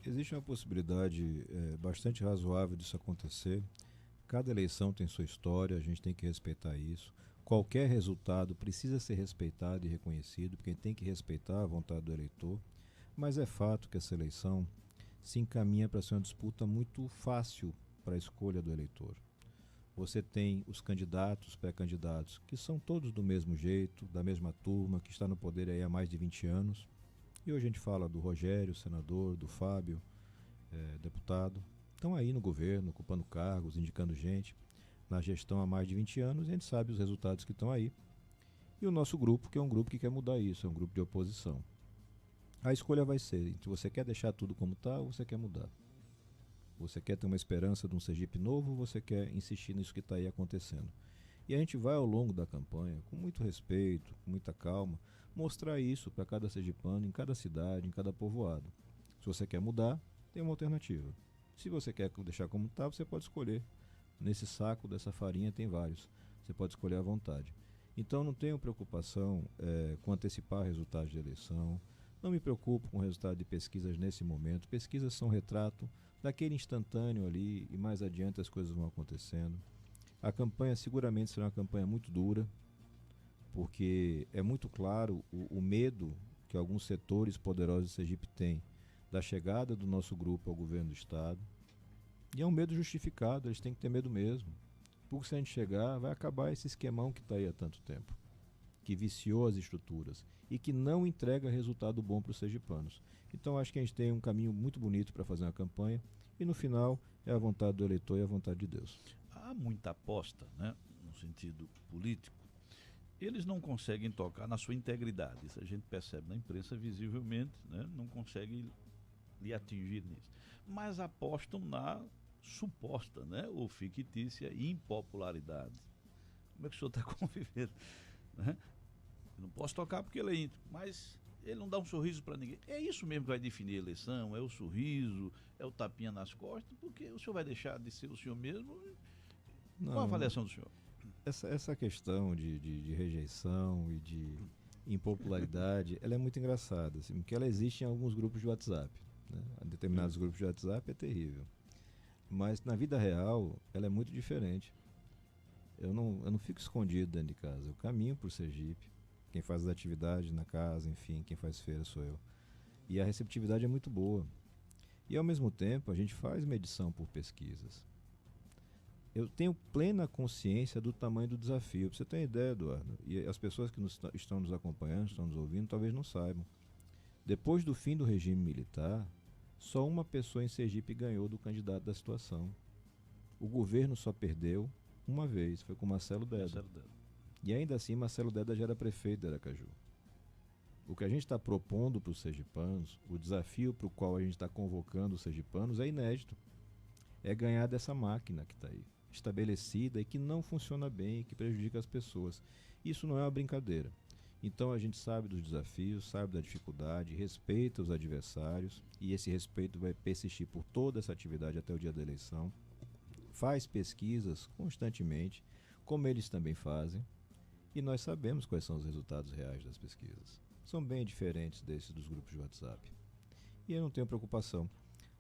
Existe uma possibilidade bastante razoável disso acontecer. Cada eleição tem sua história, a gente tem que respeitar isso. Qualquer resultado precisa ser respeitado e reconhecido, porque a gente tem que respeitar a vontade do eleitor. Mas é fato que essa eleição se encaminha para ser uma disputa muito fácil para a escolha do eleitor. Você tem os candidatos, pré-candidatos, que são todos do mesmo jeito, da mesma turma, que está no poder aí há mais de 20 anos. E hoje a gente fala do Rogério, senador, do Fábio, deputado. Estão aí no governo, ocupando cargos, indicando gente na gestão há mais de 20 anos, e a gente sabe os resultados que estão aí. E o nosso grupo, que é um grupo que quer mudar isso, é um grupo de oposição. A escolha vai ser, se você quer deixar tudo como está ou você quer mudar. Você quer ter uma esperança de um Sergipe novo ou você quer insistir nisso que está aí acontecendo? E a gente vai ao longo da campanha, com muito respeito, com muita calma, mostrar isso para cada sergipano, em cada cidade, em cada povoado. Se você quer mudar, tem uma alternativa. Se você quer deixar como está, você pode escolher. Nesse saco dessa farinha tem vários. Você pode escolher à vontade. Então não tenho preocupação com antecipar resultados de eleição. Não me preocupo com o resultado de pesquisas nesse momento. Pesquisas são retrato daquele instantâneo ali e mais adiante as coisas vão acontecendo. A campanha seguramente será uma campanha muito dura, porque é muito claro o medo que alguns setores poderosos de Sergipe têm da chegada do nosso grupo ao governo do estado. E é um medo justificado, eles têm que ter medo mesmo. Porque se a gente chegar, vai acabar esse esquemão que está aí há tanto tempo, que viciou as estruturas e que não entrega resultado bom para os sergipanos. Então acho que a gente tem um caminho muito bonito para fazer uma campanha e no final é a vontade do eleitor e a vontade de Deus. Há muita aposta, né, no sentido político. Eles não conseguem tocar na sua integridade. Isso a gente percebe na imprensa visivelmente, né, não conseguem lhe atingir nisso. Mas apostam na suposta, né, ou fictícia impopularidade. Como é que o senhor está convivendo? Né? Eu não posso tocar porque ele é íntimo, mas ele não dá um sorriso para ninguém. É isso mesmo que vai definir a eleição, é o sorriso, é o tapinha nas costas, porque o senhor vai deixar de ser o senhor mesmo? Qual a avaliação do senhor? Essa questão de rejeição e de impopularidade, ela é muito engraçada, assim, porque ela existe em alguns grupos de WhatsApp. Né? Em determinados grupos de WhatsApp é terrível. Mas na vida real, ela é muito diferente. Eu não fico escondido dentro de casa, eu caminho por Sergipe. Quem faz as atividades na casa, enfim, quem faz feira sou eu. E a receptividade é muito boa. E ao mesmo tempo, a gente faz medição por pesquisas. Eu tenho plena consciência do tamanho do desafio. Pra você ter uma ideia, Eduardo, e as pessoas que estão nos acompanhando, estão nos ouvindo, talvez não saibam. Depois do fim do regime militar, só uma pessoa em Sergipe ganhou do candidato da situação. O governo só perdeu uma vez, foi com Marcelo Deda. E ainda assim, Marcelo Deda já era prefeito de Aracaju. O que a gente está propondo para os sergipanos, o desafio para o qual a gente está convocando os sergipanos é inédito. É ganhar dessa máquina que está aí, estabelecida e que não funciona bem e que prejudica as pessoas. Isso não é uma brincadeira. Então a gente sabe dos desafios, sabe da dificuldade, respeita os adversários e esse respeito vai persistir por toda essa atividade até o dia da eleição. Faz pesquisas constantemente, como eles também fazem, e nós sabemos quais são os resultados reais das pesquisas. São bem diferentes desses dos grupos de WhatsApp. E eu não tenho preocupação.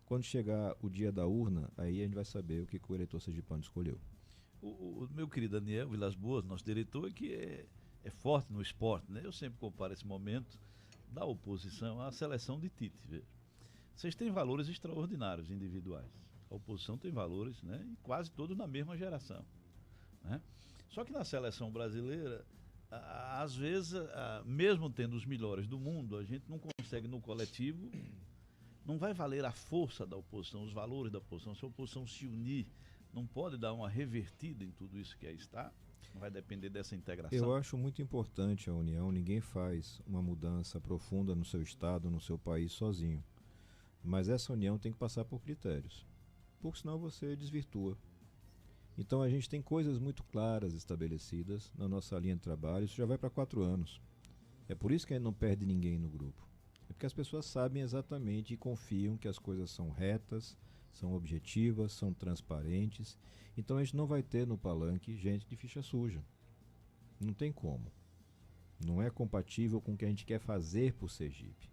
Quando chegar o dia da urna, aí a gente vai saber o que o eleitor sergipano escolheu. O meu querido Daniel Vilas Boas, nosso diretor, que é forte no esporte, né? Eu sempre comparo esse momento da oposição à seleção de Tite. Veja. Vocês têm valores extraordinários individuais. A oposição tem valores, né? E quase todos na mesma geração. Né? Só que na seleção brasileira, às vezes, mesmo tendo os melhores do mundo, a gente não consegue no coletivo, não vai valer a força da oposição, os valores da oposição. Se a oposição se unir, não pode dar uma revertida em tudo isso que aí está, não vai depender dessa integração. Eu acho muito importante a união, ninguém faz uma mudança profunda no seu estado, no seu país sozinho. Mas essa união tem que passar por critérios, porque senão você desvirtua. Então a gente tem coisas muito claras estabelecidas na nossa linha de trabalho, isso já vai para 4 anos. É por isso que a gente não perde ninguém no grupo. É porque as pessoas sabem exatamente e confiam que as coisas são retas, são objetivas, são transparentes. Então a gente não vai ter no palanque gente de ficha suja. Não tem como. Não é compatível com o que a gente quer fazer por Sergipe.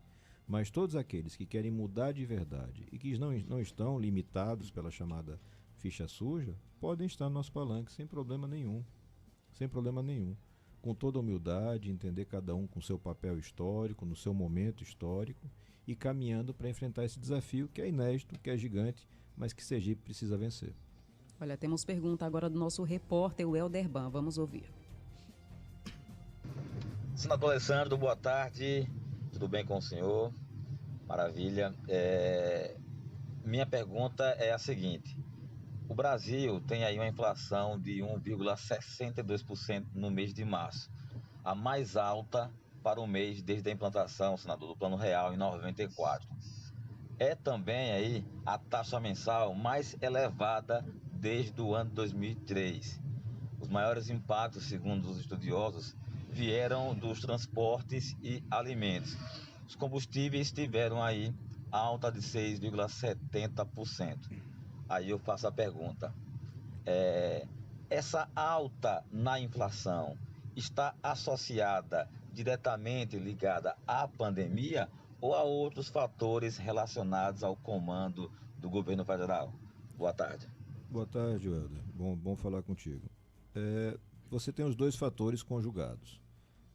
Mas todos aqueles que querem mudar de verdade e que não estão limitados pela chamada ficha suja, podem estar no nosso palanque sem problema nenhum. Sem problema nenhum. Com toda humildade, entender cada um com seu papel histórico, no seu momento histórico e caminhando para enfrentar esse desafio que é inédito, que é gigante, mas que Sergipe precisa vencer. Olha, temos pergunta agora do nosso repórter, o Helder Ban. Vamos ouvir. Senador Alessandro, boa tarde. Tudo bem com o senhor? Maravilha. Minha pergunta é a seguinte. O Brasil tem aí uma inflação de 1,62% no mês de março, a mais alta para o mês desde a implantação, senador, do Plano Real em 94. É também aí a taxa mensal mais elevada desde o ano 2003. Os maiores impactos, segundo os estudiosos, vieram dos transportes e alimentos. Os combustíveis tiveram aí alta de 6,70%. Aí eu faço a pergunta, essa alta na inflação está associada, diretamente ligada à pandemia ou a outros fatores relacionados ao comando do governo federal? Boa tarde. Boa tarde, Helder. Bom falar contigo. Você tem os dois fatores conjugados.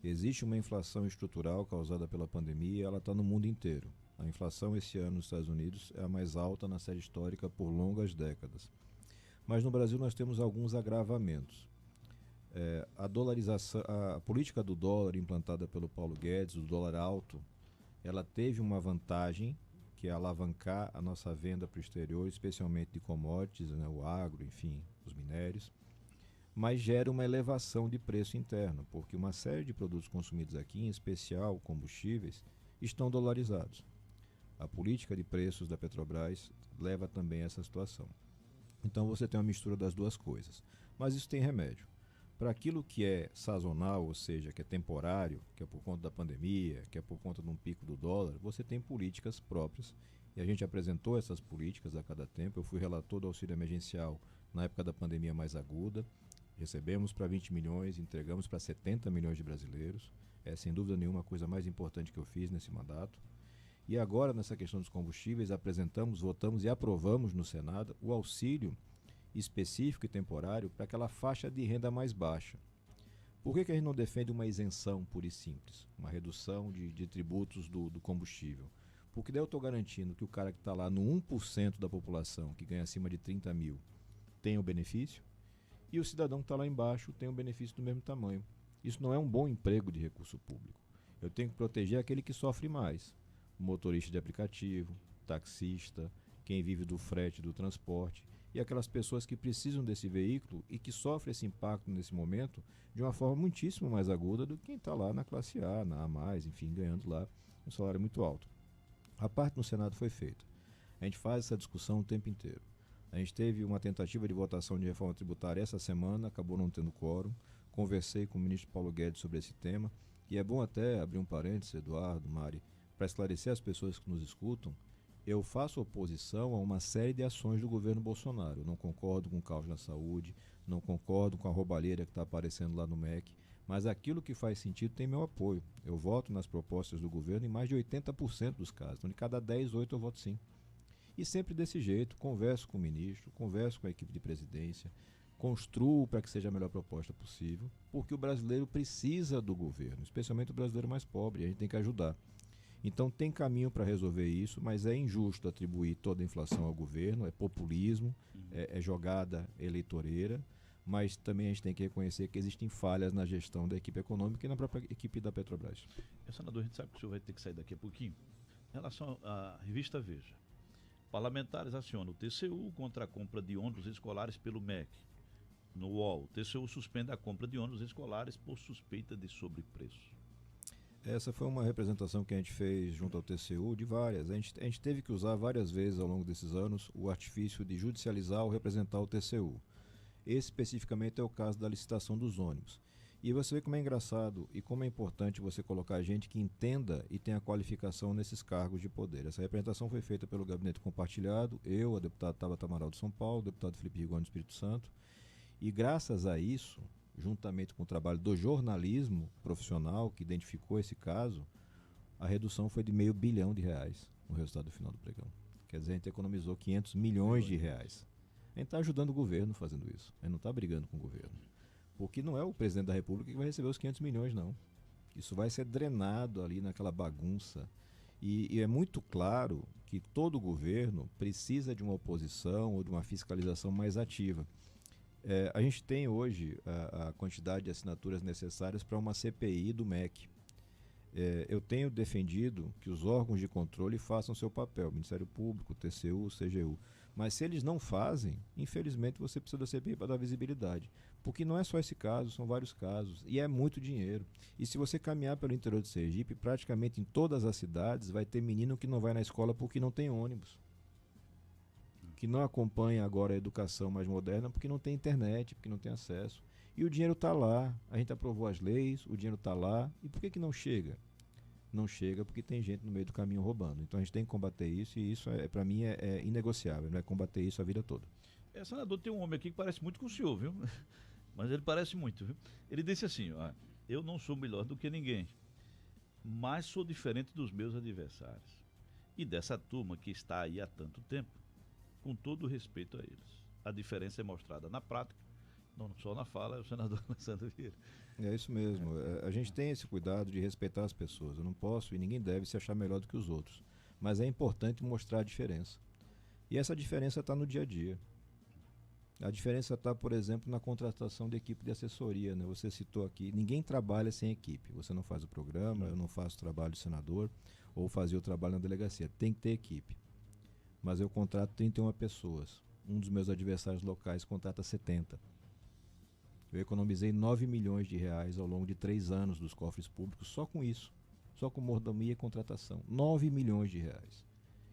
Existe uma inflação estrutural causada pela pandemia e ela está no mundo inteiro. A inflação esse ano nos Estados Unidos é a mais alta na série histórica por longas décadas. Mas no Brasil nós temos alguns agravamentos. A dolarização, a política do dólar implantada pelo Paulo Guedes, o dólar alto, ela teve uma vantagem, que é alavancar a nossa venda para o exterior, especialmente de commodities, né, o agro, enfim, os minérios, mas gera uma elevação de preço interno, porque uma série de produtos consumidos aqui, em especial combustíveis, estão dolarizados. A política de preços da Petrobras leva também a essa situação. Então você tem uma mistura das duas coisas, mas isso tem remédio. Para aquilo que é sazonal, ou seja, que é temporário, que é por conta da pandemia, que é por conta de um pico do dólar, você tem políticas próprias e a gente apresentou essas políticas a cada tempo. Eu fui relator do auxílio emergencial na época da pandemia mais aguda, recebemos para 20 milhões, entregamos para 70 milhões de brasileiros. É sem dúvida nenhuma a coisa mais importante que eu fiz nesse mandato. E agora, nessa questão dos combustíveis, apresentamos, votamos e aprovamos no Senado o auxílio específico e temporário para aquela faixa de renda mais baixa. Por que a gente não defende uma isenção pura e simples? Uma redução de tributos do combustível? Porque daí eu estou garantindo que o cara que está lá no 1% da população, que ganha acima de 30 mil, tem o benefício, e o cidadão que está lá embaixo tem o benefício do mesmo tamanho. Isso não é um bom emprego de recurso público. Eu tenho que proteger aquele que sofre mais. O motorista de aplicativo, taxista, quem vive do frete, do transporte, e aquelas pessoas que precisam desse veículo e que sofrem esse impacto nesse momento de uma forma muitíssimo mais aguda do que quem está lá na classe A, na A+, enfim, ganhando lá um salário muito alto. A parte no Senado foi feita. A gente faz essa discussão o tempo inteiro. A gente teve uma tentativa de votação de reforma tributária essa semana, acabou não tendo quórum. Conversei com o ministro Paulo Guedes sobre esse tema, e é bom até abrir um parênteses, Eduardo, Mari, para esclarecer as pessoas que nos escutam. Eu faço oposição a uma série de ações do governo Bolsonaro. Eu não concordo com o caos na saúde, não concordo com a roubalheira que está aparecendo lá no MEC, mas aquilo que faz sentido tem meu apoio. Eu voto nas propostas do governo em mais de 80% dos casos. Então, de cada 10, 8 eu voto sim. E sempre desse jeito, converso com o ministro, converso com a equipe de presidência, construo para que seja a melhor proposta possível, porque o brasileiro precisa do governo, especialmente o brasileiro mais pobre, e a gente tem que ajudar. Então tem caminho para resolver isso, mas é injusto atribuir toda a inflação ao governo, é populismo, é jogada eleitoreira, mas também a gente tem que reconhecer que existem falhas na gestão da equipe econômica e na própria equipe da Petrobras. Senador, a gente sabe que o senhor vai ter que sair daqui a pouquinho. Em relação à revista Veja, parlamentares acionam o TCU contra a compra de ônibus escolares pelo MEC. No UOL, o TCU suspende a compra de ônibus escolares por suspeita de sobrepreço. Essa foi uma representação que a gente fez junto ao TCU de várias. A gente teve que usar várias vezes ao longo desses anos o artifício de judicializar ou representar o TCU. Esse especificamente é o caso da licitação dos ônibus. E você vê como é engraçado e como é importante você colocar gente que entenda e tenha qualificação nesses cargos de poder. Essa representação foi feita pelo Gabinete Compartilhado, eu, a deputada Tabata Amaral de São Paulo, o deputado Felipe Rigoni do Espírito Santo. E graças a isso, juntamente com o trabalho do jornalismo profissional que identificou esse caso, a redução foi de R$500 bilhão no resultado final do pregão. Quer dizer, a gente economizou 500 milhões de reais. A gente está ajudando o governo fazendo isso. A gente não está brigando com o governo. Porque não é o presidente da República que vai receber os 500 milhões, não. Isso vai ser drenado ali naquela bagunça. E é muito claro que todo governo precisa de uma oposição ou de uma fiscalização mais ativa. A gente tem hoje a quantidade de assinaturas necessárias para uma CPI do MEC. Eu tenho defendido que os órgãos de controle façam seu papel, Ministério Público, TCU, CGU. Mas se eles não fazem, infelizmente você precisa da CPI para dar visibilidade. Porque não é só esse caso, são vários casos. E é muito dinheiro. E se você caminhar pelo interior de Sergipe, praticamente em todas as cidades vai ter menino que não vai na escola porque não tem ônibus. Que não acompanha agora a educação mais moderna porque não tem internet, porque não tem acesso. E o dinheiro está lá, a gente aprovou as leis, o dinheiro está lá. E por que não chega? Não chega porque tem gente no meio do caminho roubando. Então a gente tem que combater isso e isso, para mim, é inegociável, né? Combater isso a vida toda. Senador, tem um homem aqui que parece muito com o senhor, viu? Mas ele parece muito, viu? Ele disse assim, ó, eu não sou melhor do que ninguém, mas sou diferente dos meus adversários. E dessa turma que está aí há tanto tempo, com todo o respeito a eles. A diferença é mostrada na prática Não só na fala, é o senador Alessandro Vieira. É isso mesmo. A gente tem esse cuidado de respeitar as pessoas. Eu não posso e ninguém deve se achar melhor do que os outros. Mas é importante mostrar a diferença. E essa diferença está no dia a dia. A diferença está, por exemplo, na contratação de equipe de assessoria, né? Você citou aqui, ninguém trabalha sem equipe. Você não faz o programa, eu não faço o trabalho de senador, ou fazia o trabalho na delegacia. Tem que ter equipe. Mas eu contrato 31 pessoas. Um dos meus adversários locais contrata 70. Eu economizei 9 milhões de reais ao longo de 3 anos dos cofres públicos só com isso. Só com mordomia e contratação. 9 milhões de reais.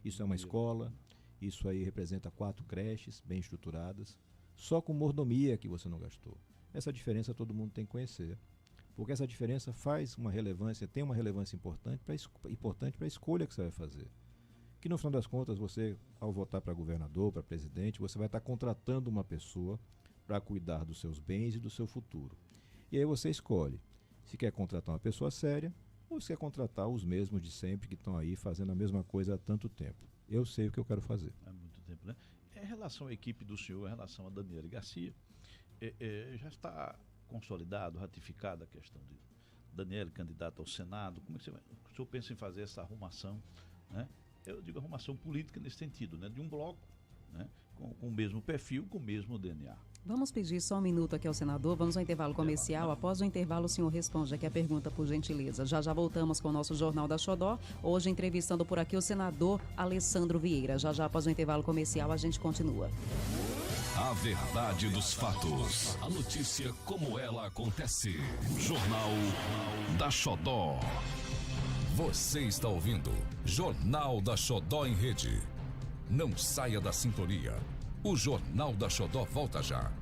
Isso é uma escola, isso aí representa 4 creches bem estruturadas. Só com mordomia que você não gastou. Essa diferença todo mundo tem que conhecer. Porque essa diferença faz uma relevância, tem uma relevância importante para a escolha que você vai fazer. Que no final das contas, você, ao votar para governador, para presidente, você vai estar contratando uma pessoa para cuidar dos seus bens e do seu futuro. E aí você escolhe se quer contratar uma pessoa séria ou se quer contratar os mesmos de sempre que estão aí fazendo a mesma coisa há tanto tempo. Eu sei o que eu quero fazer. Há muito tempo, né? Em relação à equipe do senhor, em relação a Daniele Garcia, já está consolidado, ratificada a questão de Daniele candidata ao Senado? Como é que o senhor pensa em fazer essa arrumação, né? Eu digo arrumação política nesse sentido, né? De um bloco, né? Com o mesmo perfil, com o mesmo DNA. Vamos pedir só um minuto aqui ao senador, vamos ao intervalo comercial. Após o intervalo, o senhor responde aqui a pergunta, por gentileza. Já voltamos com o nosso Jornal da Xodó, hoje entrevistando por aqui o senador Alessandro Vieira. Já após o intervalo comercial, a gente continua. A verdade dos fatos. A notícia como ela acontece. Jornal da Xodó. Você está ouvindo Jornal da Xodó em Rede. Não saia da sintonia. O Jornal da Xodó volta já.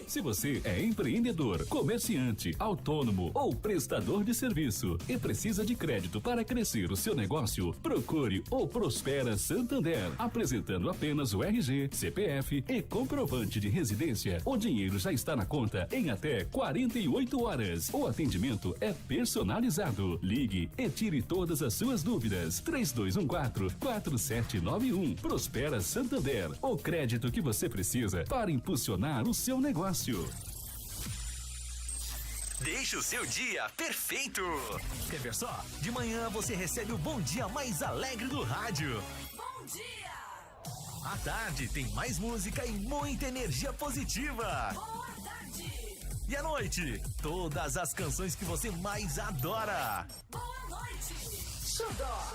Se você é empreendedor, comerciante, autônomo ou prestador de serviço e precisa de crédito para crescer o seu negócio, procure o Prospera Santander, apresentando apenas o RG, CPF e comprovante de residência. O dinheiro já está na conta em até 48 horas. O atendimento é personalizado. Ligue e tire todas as suas dúvidas. 3214-4791. Prospera Santander, o crédito que você precisa para impulsionar o seu negócio. Deixe o seu dia perfeito. Quer ver só? De manhã você recebe o bom dia mais alegre do rádio. Bom dia! À tarde tem mais música e muita energia positiva. Boa tarde! E à noite, todas as canções que você mais adora. Boa noite! Xodó!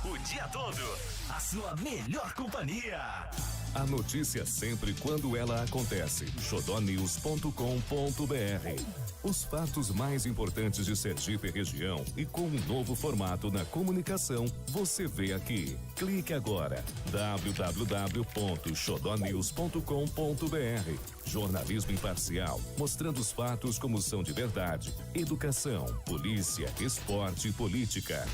O dia todo, a sua melhor companhia. A notícia sempre quando ela acontece. xodonews.com.br. Os fatos mais importantes de Sergipe e região e com um novo formato na comunicação, você vê aqui. Clique agora. www.xodonews.com.br. Jornalismo imparcial, mostrando os fatos como são de verdade. Educação, polícia, esporte e política.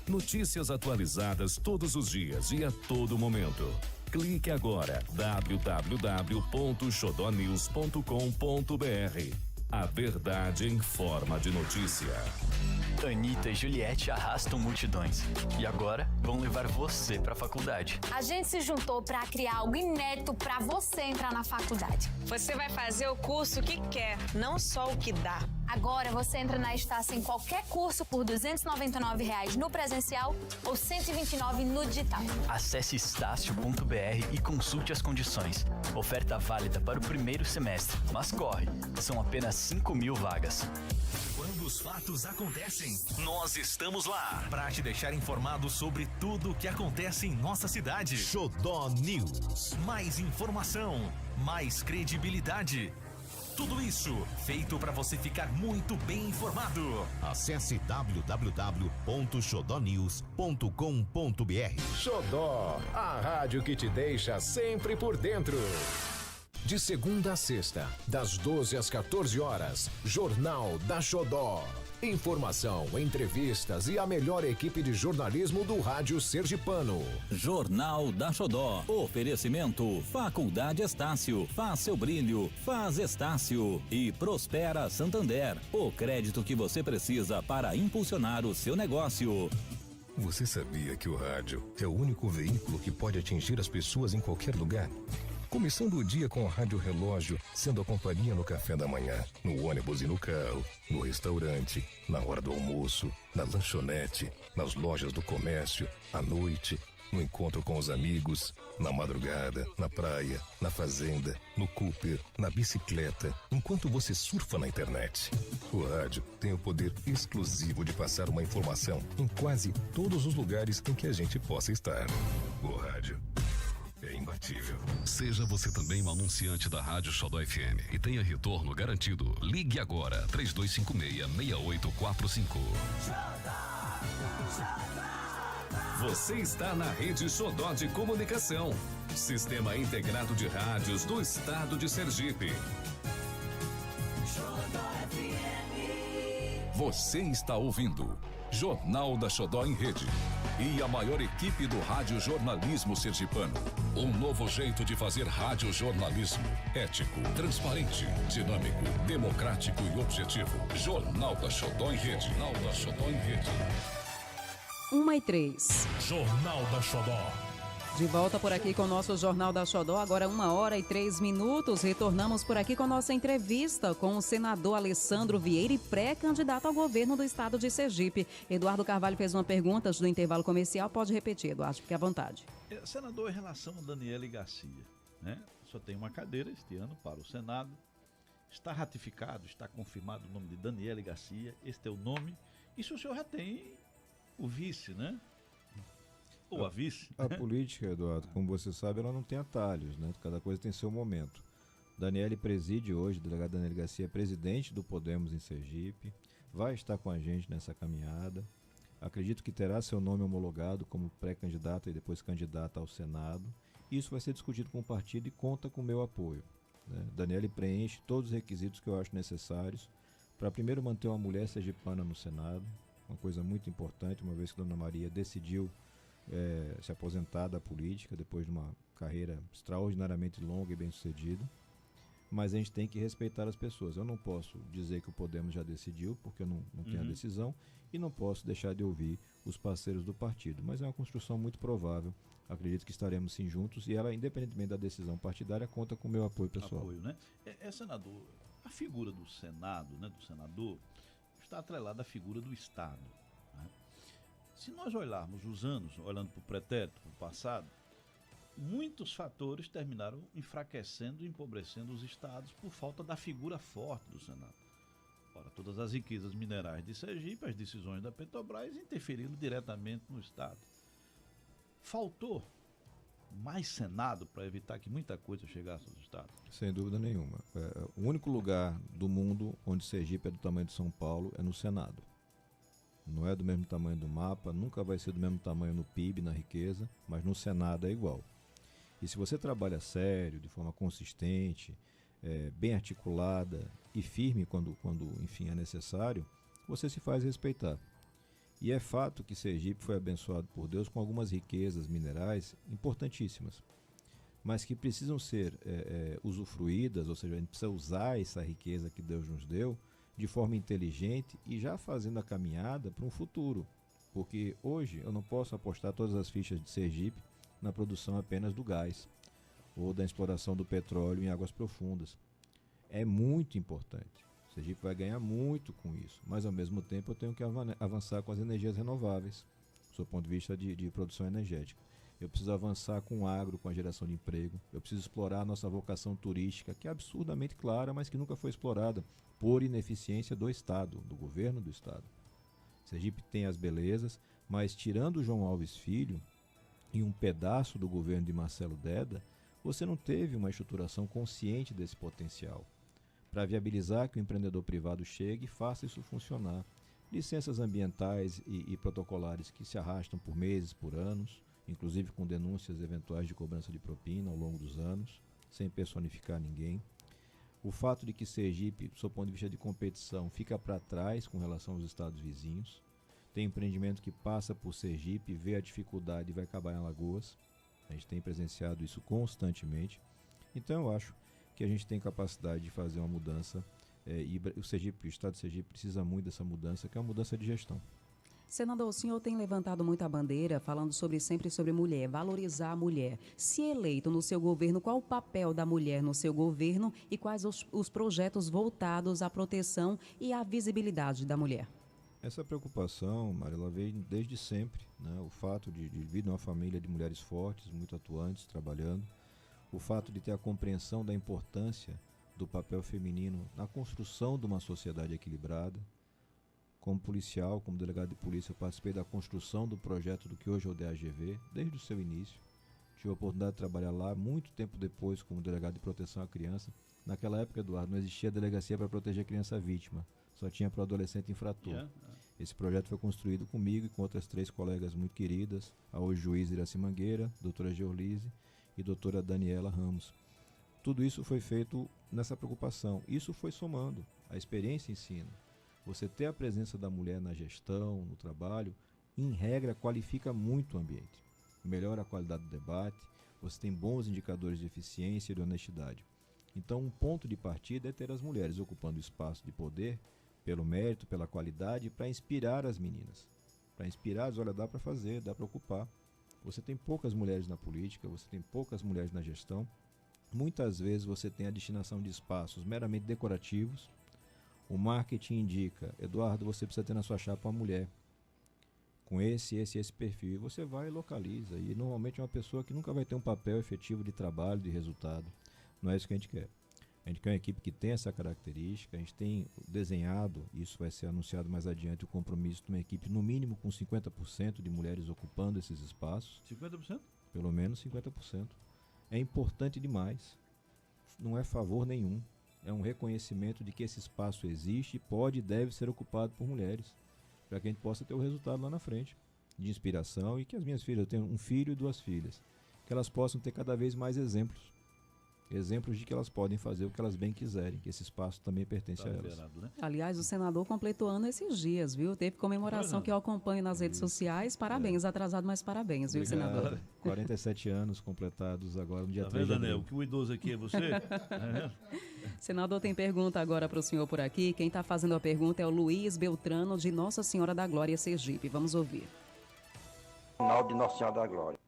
Notícias atualizadas todos os dias e a todo momento. Clique agora, www.xodonews.com.br. A verdade em forma de notícia. Anitta e Juliette arrastam multidões. E agora vão levar você pra faculdade. A gente se juntou pra criar algo inédito pra você entrar na faculdade. Você vai fazer o curso que quer, não só o que dá. Agora você entra na Estácio em qualquer curso por R$ 299 no presencial ou R$ 129 no digital. Acesse estácio.br e consulte as condições. Oferta válida para o primeiro semestre, mas corre, são apenas 5.000 vagas. Quando os fatos acontecem, nós estamos lá para te deixar informado sobre tudo o que acontece em nossa cidade. Xodó News. Mais informação, mais credibilidade. Tudo isso feito para você ficar muito bem informado. Acesse www.xodonews.com.br. Xodó, a rádio que te deixa sempre por dentro. De segunda a sexta, das 12 às 14 horas, Jornal da Xodó. Informação, entrevistas e a melhor equipe de jornalismo do rádio sergipano. Jornal da Xodó. Oferecimento Faculdade Estácio. Faz seu brilho. Faz Estácio. E Prospera Santander. O crédito que você precisa para impulsionar o seu negócio. Você sabia que o rádio é o único veículo que pode atingir as pessoas em qualquer lugar? Começando o dia com o rádio relógio, sendo a companhia no café da manhã, no ônibus e no carro, no restaurante, na hora do almoço, na lanchonete, nas lojas do comércio, à noite, no encontro com os amigos, na madrugada, na praia, na fazenda, no Cooper, na bicicleta, enquanto você surfa na internet. O rádio tem o poder exclusivo de passar uma informação em quase todos os lugares em que a gente possa estar. O rádio é imbatível. Seja você também um anunciante da Rádio Xodó FM e tenha retorno garantido. Ligue agora, 3256-6845. Você está na Rede Xodó de Comunicação. Sistema Integrado de Rádios do Estado de Sergipe. Você está ouvindo Jornal da Xodó em Rede. E a maior equipe do rádio jornalismo sergipano. Um novo jeito de fazer rádio jornalismo. Ético, transparente, dinâmico, democrático e objetivo. Jornal da Xodó em Rede. Jornal da Xodó em Rede. 1h03. Jornal da Xodó. De volta por aqui com o nosso Jornal da Xodó, agora 1h03. Retornamos por aqui com nossa entrevista com o senador Alessandro Vieira, pré-candidato ao governo do estado de Sergipe. Eduardo Carvalho fez uma pergunta antes do intervalo comercial. Pode repetir, Eduardo, fique à vontade. Senador, em relação a Daniele Garcia, né? Só tem uma cadeira este ano para o Senado. Está ratificado, está confirmado o nome de Daniele Garcia. Este é o nome. E se o senhor já tem o vice, né? Ou a vice. A política, Eduardo, como você sabe, ela não tem atalhos, né? Cada coisa tem seu momento. Daniele preside hoje, o delegado Daniele Garcia é presidente do Podemos em Sergipe, vai estar com a gente nessa caminhada. Acredito que terá seu nome homologado como pré-candidata e depois candidata ao Senado. Isso vai ser discutido com o partido e conta com o meu apoio, né? Daniele preenche todos os requisitos que eu acho necessários para primeiro manter uma mulher sergipana no Senado, uma coisa muito importante, uma vez que Dona Maria decidiu se aposentar da política depois de uma carreira extraordinariamente longa e bem-sucedida. Mas a gente tem que respeitar as pessoas. Eu não posso dizer que o Podemos já decidiu, porque eu não tenho a decisão, e não posso deixar de ouvir os parceiros do partido. Mas é uma construção muito provável. Acredito que estaremos sim juntos, e ela, independentemente da decisão partidária, conta com o meu apoio pessoal. Apoio, né? Senador, a figura do Senado, né, do senador, está atrelada à figura do Estado. Se nós olharmos os anos, olhando para o pretérito, para o passado, muitos fatores terminaram enfraquecendo e empobrecendo os estados por falta da figura forte do Senado. Ora, todas as riquezas minerais de Sergipe, as decisões da Petrobras interferindo diretamente no estado. Faltou mais Senado para evitar que muita coisa chegasse aos estados? Sem dúvida nenhuma. O único lugar do mundo onde Sergipe é do tamanho de São Paulo é no Senado. Não é do mesmo tamanho do mapa, nunca vai ser do mesmo tamanho no PIB, na riqueza, mas no Senado é igual. E se você trabalha sério, de forma consistente, bem articulada e firme quando enfim, é necessário, você se faz respeitar. E é fato que Sergipe foi abençoado por Deus com algumas riquezas minerais importantíssimas, mas que precisam ser usufruídas, ou seja, a gente precisa usar essa riqueza que Deus nos deu de forma inteligente e já fazendo a caminhada para um futuro. Porque hoje eu não posso apostar todas as fichas de Sergipe na produção apenas do gás ou da exploração do petróleo em águas profundas. É muito importante. Sergipe vai ganhar muito com isso, mas ao mesmo tempo eu tenho que avançar com as energias renováveis, do ponto de vista de produção energética. Eu preciso avançar com o agro, com a geração de emprego. Eu preciso explorar a nossa vocação turística, que é absurdamente clara, mas que nunca foi explorada por ineficiência do Estado, do governo do Estado. Sergipe tem as belezas, mas tirando o João Alves Filho e um pedaço do governo de Marcelo Deda, você não teve uma estruturação consciente desse potencial para viabilizar que o empreendedor privado chegue e faça isso funcionar. Licenças ambientais e protocolares que se arrastam por meses, por anos, inclusive com denúncias eventuais de cobrança de propina ao longo dos anos, sem personificar ninguém. O fato de que Sergipe, do seu ponto de vista de competição, fica para trás com relação aos estados vizinhos. Tem empreendimento que passa por Sergipe, vê a dificuldade e vai acabar em Alagoas. A gente tem presenciado isso constantemente. Então eu acho que a gente tem capacidade de fazer uma mudança e o estado de Sergipe precisa muito dessa mudança, que é uma mudança de gestão. Senador, o senhor tem levantado muito a bandeira, falando sempre sobre mulher, valorizar a mulher. Se eleito no seu governo, qual o papel da mulher no seu governo e quais os projetos voltados à proteção e à visibilidade da mulher? Essa preocupação, Maria, ela veio desde sempre, né? O fato de vir de uma família de mulheres fortes, muito atuantes, trabalhando, o fato de ter a compreensão da importância do papel feminino na construção de uma sociedade equilibrada. Como policial, como delegado de polícia, eu participei da construção do projeto do que hoje é o DAGV, desde o seu início. Tive a oportunidade de trabalhar lá muito tempo depois como delegado de proteção à criança. Naquela época, Eduardo, não existia delegacia para proteger a criança vítima, só tinha para o adolescente infrator. Esse projeto foi construído comigo e com outras 3 colegas muito queridas, a hoje juiz Iraci Mangueira, doutora Georlise e doutora Daniela Ramos. Tudo isso foi feito nessa preocupação. Isso foi somando. A experiência ensina. Você ter a presença da mulher na gestão, no trabalho, em regra, qualifica muito o ambiente. Melhora a qualidade do debate, você tem bons indicadores de eficiência e de honestidade. Então, um ponto de partida é ter as mulheres ocupando espaço de poder, pelo mérito, pela qualidade, para inspirar as meninas. Para inspirar, olha, dá para fazer, dá para ocupar. Você tem poucas mulheres na política, você tem poucas mulheres na gestão. Muitas vezes você tem a destinação de espaços meramente decorativos. O marketing indica, Eduardo, você precisa ter na sua chapa uma mulher com esse perfil. E você vai e localiza. E normalmente é uma pessoa que nunca vai ter um papel efetivo de trabalho, de resultado. Não é isso que a gente quer. A gente quer uma equipe que tem essa característica. A gente tem desenhado, isso vai ser anunciado mais adiante, o compromisso de uma equipe no mínimo com 50% de mulheres ocupando esses espaços. 50%? Pelo menos 50%. É importante demais. Não é favor nenhum. É um reconhecimento de que esse espaço existe, pode e deve ser ocupado por mulheres, para que a gente possa ter o resultado lá na frente, de inspiração, e que as minhas filhas, eu tenho um filho e 2 filhas, que elas possam ter cada vez mais exemplos de que elas podem fazer o que elas bem quiserem, que esse espaço também pertence a elas. Né? Aliás, o senador completou ano esses dias, viu? Teve comemoração que eu acompanho nas redes sociais. Parabéns, atrasado, mas parabéns, viu, senador? 47 anos completados agora no dia 3 de abril. O que o idoso aqui é você? Senador, tem pergunta agora para o senhor por aqui. Quem está fazendo a pergunta é o Luiz Beltrano, de Nossa Senhora da Glória, Sergipe. Vamos ouvir. Ronaldo de Nossa Senhora da Glória.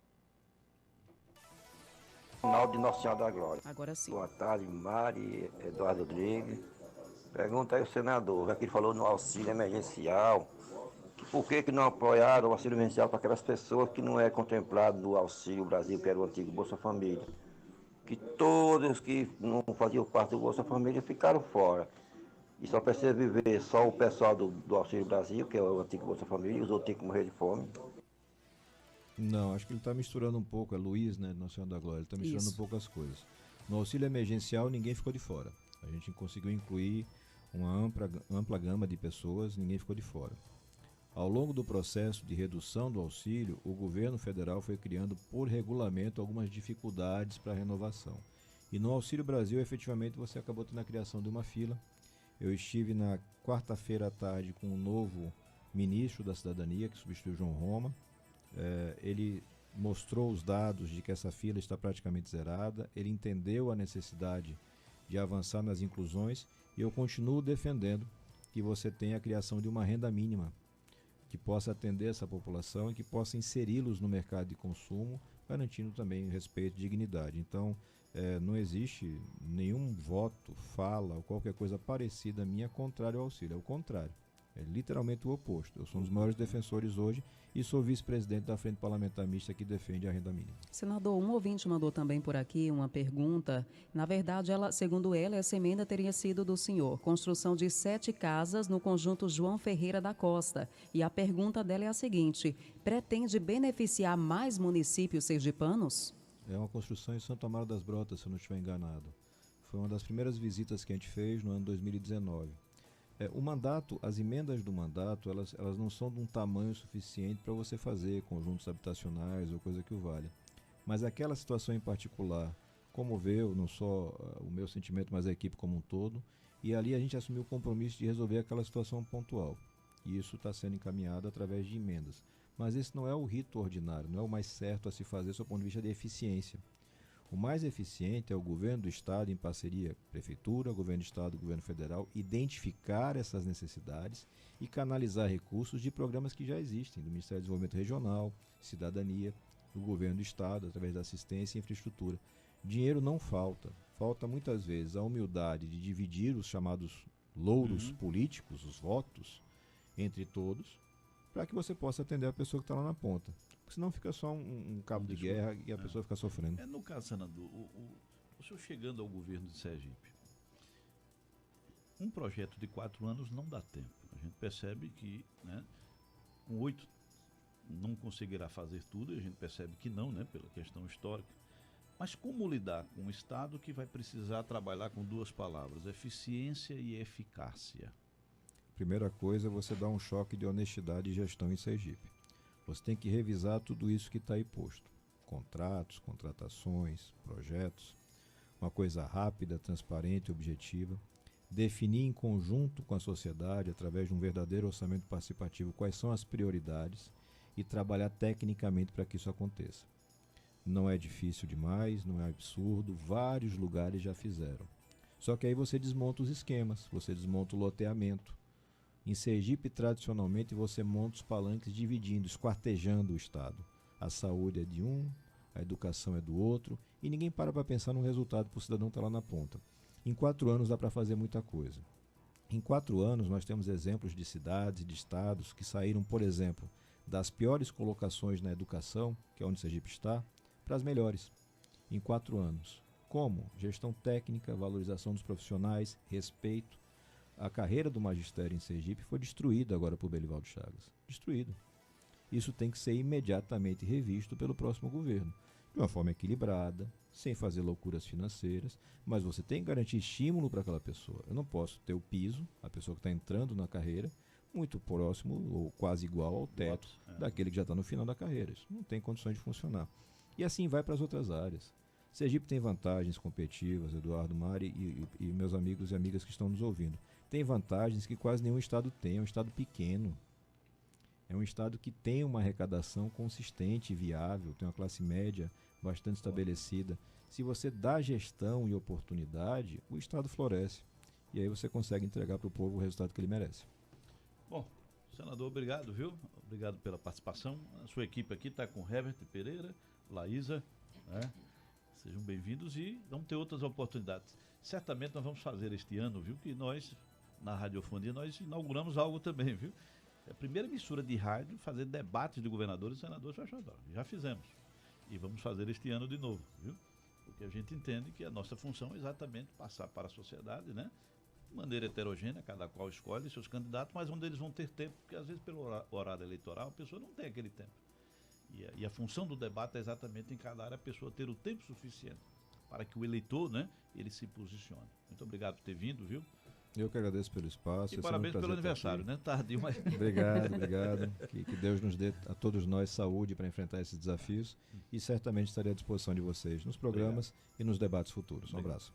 Ronaldo de Nossa Senhora da Glória. Agora sim. Boa tarde, Mari, Eduardo Rodrigues. Pergunta aí o senador, já que ele falou no auxílio emergencial, por que não apoiaram o auxílio emergencial para aquelas pessoas que não é contemplado no Auxílio Brasil, que era o antigo Bolsa Família? Que todos que não faziam parte do Bolsa Família ficaram fora. E só precisa viver só o pessoal do Auxílio Brasil, que é o antigo Bolsa Família, e os outros têm que morrer de fome. Não, acho que ele está misturando um pouco, é Luiz, né, Nossa Senhora da Glória, ele está misturando um pouco as coisas. No auxílio emergencial ninguém ficou de fora. A gente conseguiu incluir uma ampla gama de pessoas, ninguém ficou de fora. Ao longo do processo de redução do auxílio, o governo federal foi criando por regulamento algumas dificuldades para a renovação. E no Auxílio Brasil, efetivamente, você acabou tendo a criação de uma fila. Eu estive na quarta-feira à tarde com o novo ministro da Cidadania, que substituiu João Roma. Ele mostrou os dados de que essa fila está praticamente zerada, ele entendeu a necessidade de avançar nas inclusões e eu continuo defendendo que você tenha a criação de uma renda mínima que possa atender essa população e que possa inseri-los no mercado de consumo, garantindo também respeito e dignidade. Então, não existe nenhum voto, fala ou qualquer coisa parecida minha contrário ao auxílio, é o contrário. É literalmente o oposto. Eu sou um dos maiores defensores hoje e sou vice-presidente da Frente Parlamentar Mista que defende a renda mínima. Senador, um ouvinte mandou também por aqui uma pergunta. Na verdade, segundo ela, essa emenda teria sido do senhor. Construção de 7 casas no conjunto João Ferreira da Costa. E a pergunta dela é a seguinte: pretende beneficiar mais municípios sergipanos? É uma construção em Santo Amaro das Brotas, se eu não estiver enganado. Foi uma das primeiras visitas que a gente fez no ano 2019. O mandato, as emendas do mandato, elas não são de um tamanho suficiente para você fazer conjuntos habitacionais ou coisa que o valha. Mas aquela situação em particular comoveu não só o meu sentimento, mas a equipe como um todo. E ali a gente assumiu o compromisso de resolver aquela situação pontual. E isso está sendo encaminhado através de emendas. Mas esse não é o rito ordinário, não é o mais certo a se fazer do ponto de vista de eficiência. O mais eficiente é o governo do Estado, em parceria Prefeitura, governo do Estado, governo federal, identificar essas necessidades e canalizar recursos de programas que já existem, do Ministério do Desenvolvimento Regional, Cidadania, do governo do Estado, através da assistência e infraestrutura. Dinheiro não falta. Falta muitas vezes a humildade de dividir os chamados louros políticos, os votos, entre todos, para que você possa atender a pessoa que está lá na ponta. Porque senão fica só um cabo de guerra e a pessoa fica sofrendo. No caso, senador, o senhor chegando ao governo de Sergipe, um projeto de 4 anos não dá tempo. A gente percebe que, né, com 8 não conseguirá fazer tudo, e a gente percebe que não, né, pela questão histórica. Mas como lidar com um Estado que vai precisar trabalhar com 2 palavras, eficiência e eficácia? Primeira coisa é você dar um choque de honestidade e gestão em Sergipe. Você tem que revisar tudo isso que está aí posto. Contratos, contratações, projetos. Uma coisa rápida, transparente e objetiva. Definir em conjunto com a sociedade, através de um verdadeiro orçamento participativo, quais são as prioridades e trabalhar tecnicamente para que isso aconteça. Não é difícil demais, não é absurdo, vários lugares já fizeram. Só que aí você desmonta os esquemas, você desmonta o loteamento. Em Sergipe, tradicionalmente, você monta os palanques dividindo, esquartejando o Estado. A saúde é de um, a educação é do outro, e ninguém para pensar no resultado para o cidadão estar lá na ponta. Em 4 anos dá para fazer muita coisa. Em 4 anos nós temos exemplos de cidades e de estados que saíram, por exemplo, das piores colocações na educação, que é onde Sergipe está, para as melhores. Em 4 anos. Como? Gestão técnica, valorização dos profissionais, respeito. A carreira do magistério em Sergipe foi destruída agora por Belivaldo Chagas. Destruída. Isso tem que ser imediatamente revisto pelo próximo governo. De uma forma equilibrada, sem fazer loucuras financeiras, mas você tem que garantir estímulo para aquela pessoa. Eu não posso ter o piso, a pessoa que está entrando na carreira, muito próximo ou quase igual ao teto daquele que já está no final da carreira. Isso não tem condições de funcionar. E assim vai para as outras áreas. Sergipe tem vantagens competitivas, Eduardo, Mari e meus amigos e amigas que estão nos ouvindo. Tem vantagens que quase nenhum estado tem, é um estado pequeno. É um estado que tem uma arrecadação consistente e viável, tem uma classe média bastante estabelecida. Se você dá gestão e oportunidade, o estado floresce. E aí você consegue entregar para o povo o resultado que ele merece. Bom, senador, obrigado, viu? Obrigado pela participação. A sua equipe aqui está com Herbert Pereira, Laísa, né? Sejam bem-vindos e vamos ter outras oportunidades. Certamente nós vamos fazer este ano, viu? Que nós, na Radiofonia, nós inauguramos algo também, viu? É a primeira emissora de rádio fazer debates de governadores e senadores de Xodó. Já fizemos. E vamos fazer este ano de novo, viu? Porque a gente entende que a nossa função é exatamente passar para a sociedade, né? De maneira heterogênea, cada qual escolhe seus candidatos, mas onde eles vão ter tempo, porque às vezes pelo horário eleitoral a pessoa não tem aquele tempo. E a função do debate é exatamente em cada área a pessoa ter o tempo suficiente para que o eleitor, né, ele se posicione. Muito obrigado por ter vindo, viu? Eu que agradeço pelo espaço. E parabéns pelo aniversário, né? Tardio, mas... Obrigado. Que Deus nos dê a todos nós saúde para enfrentar esses desafios e certamente estarei à disposição de vocês nos programas e nos debates futuros. Um abraço.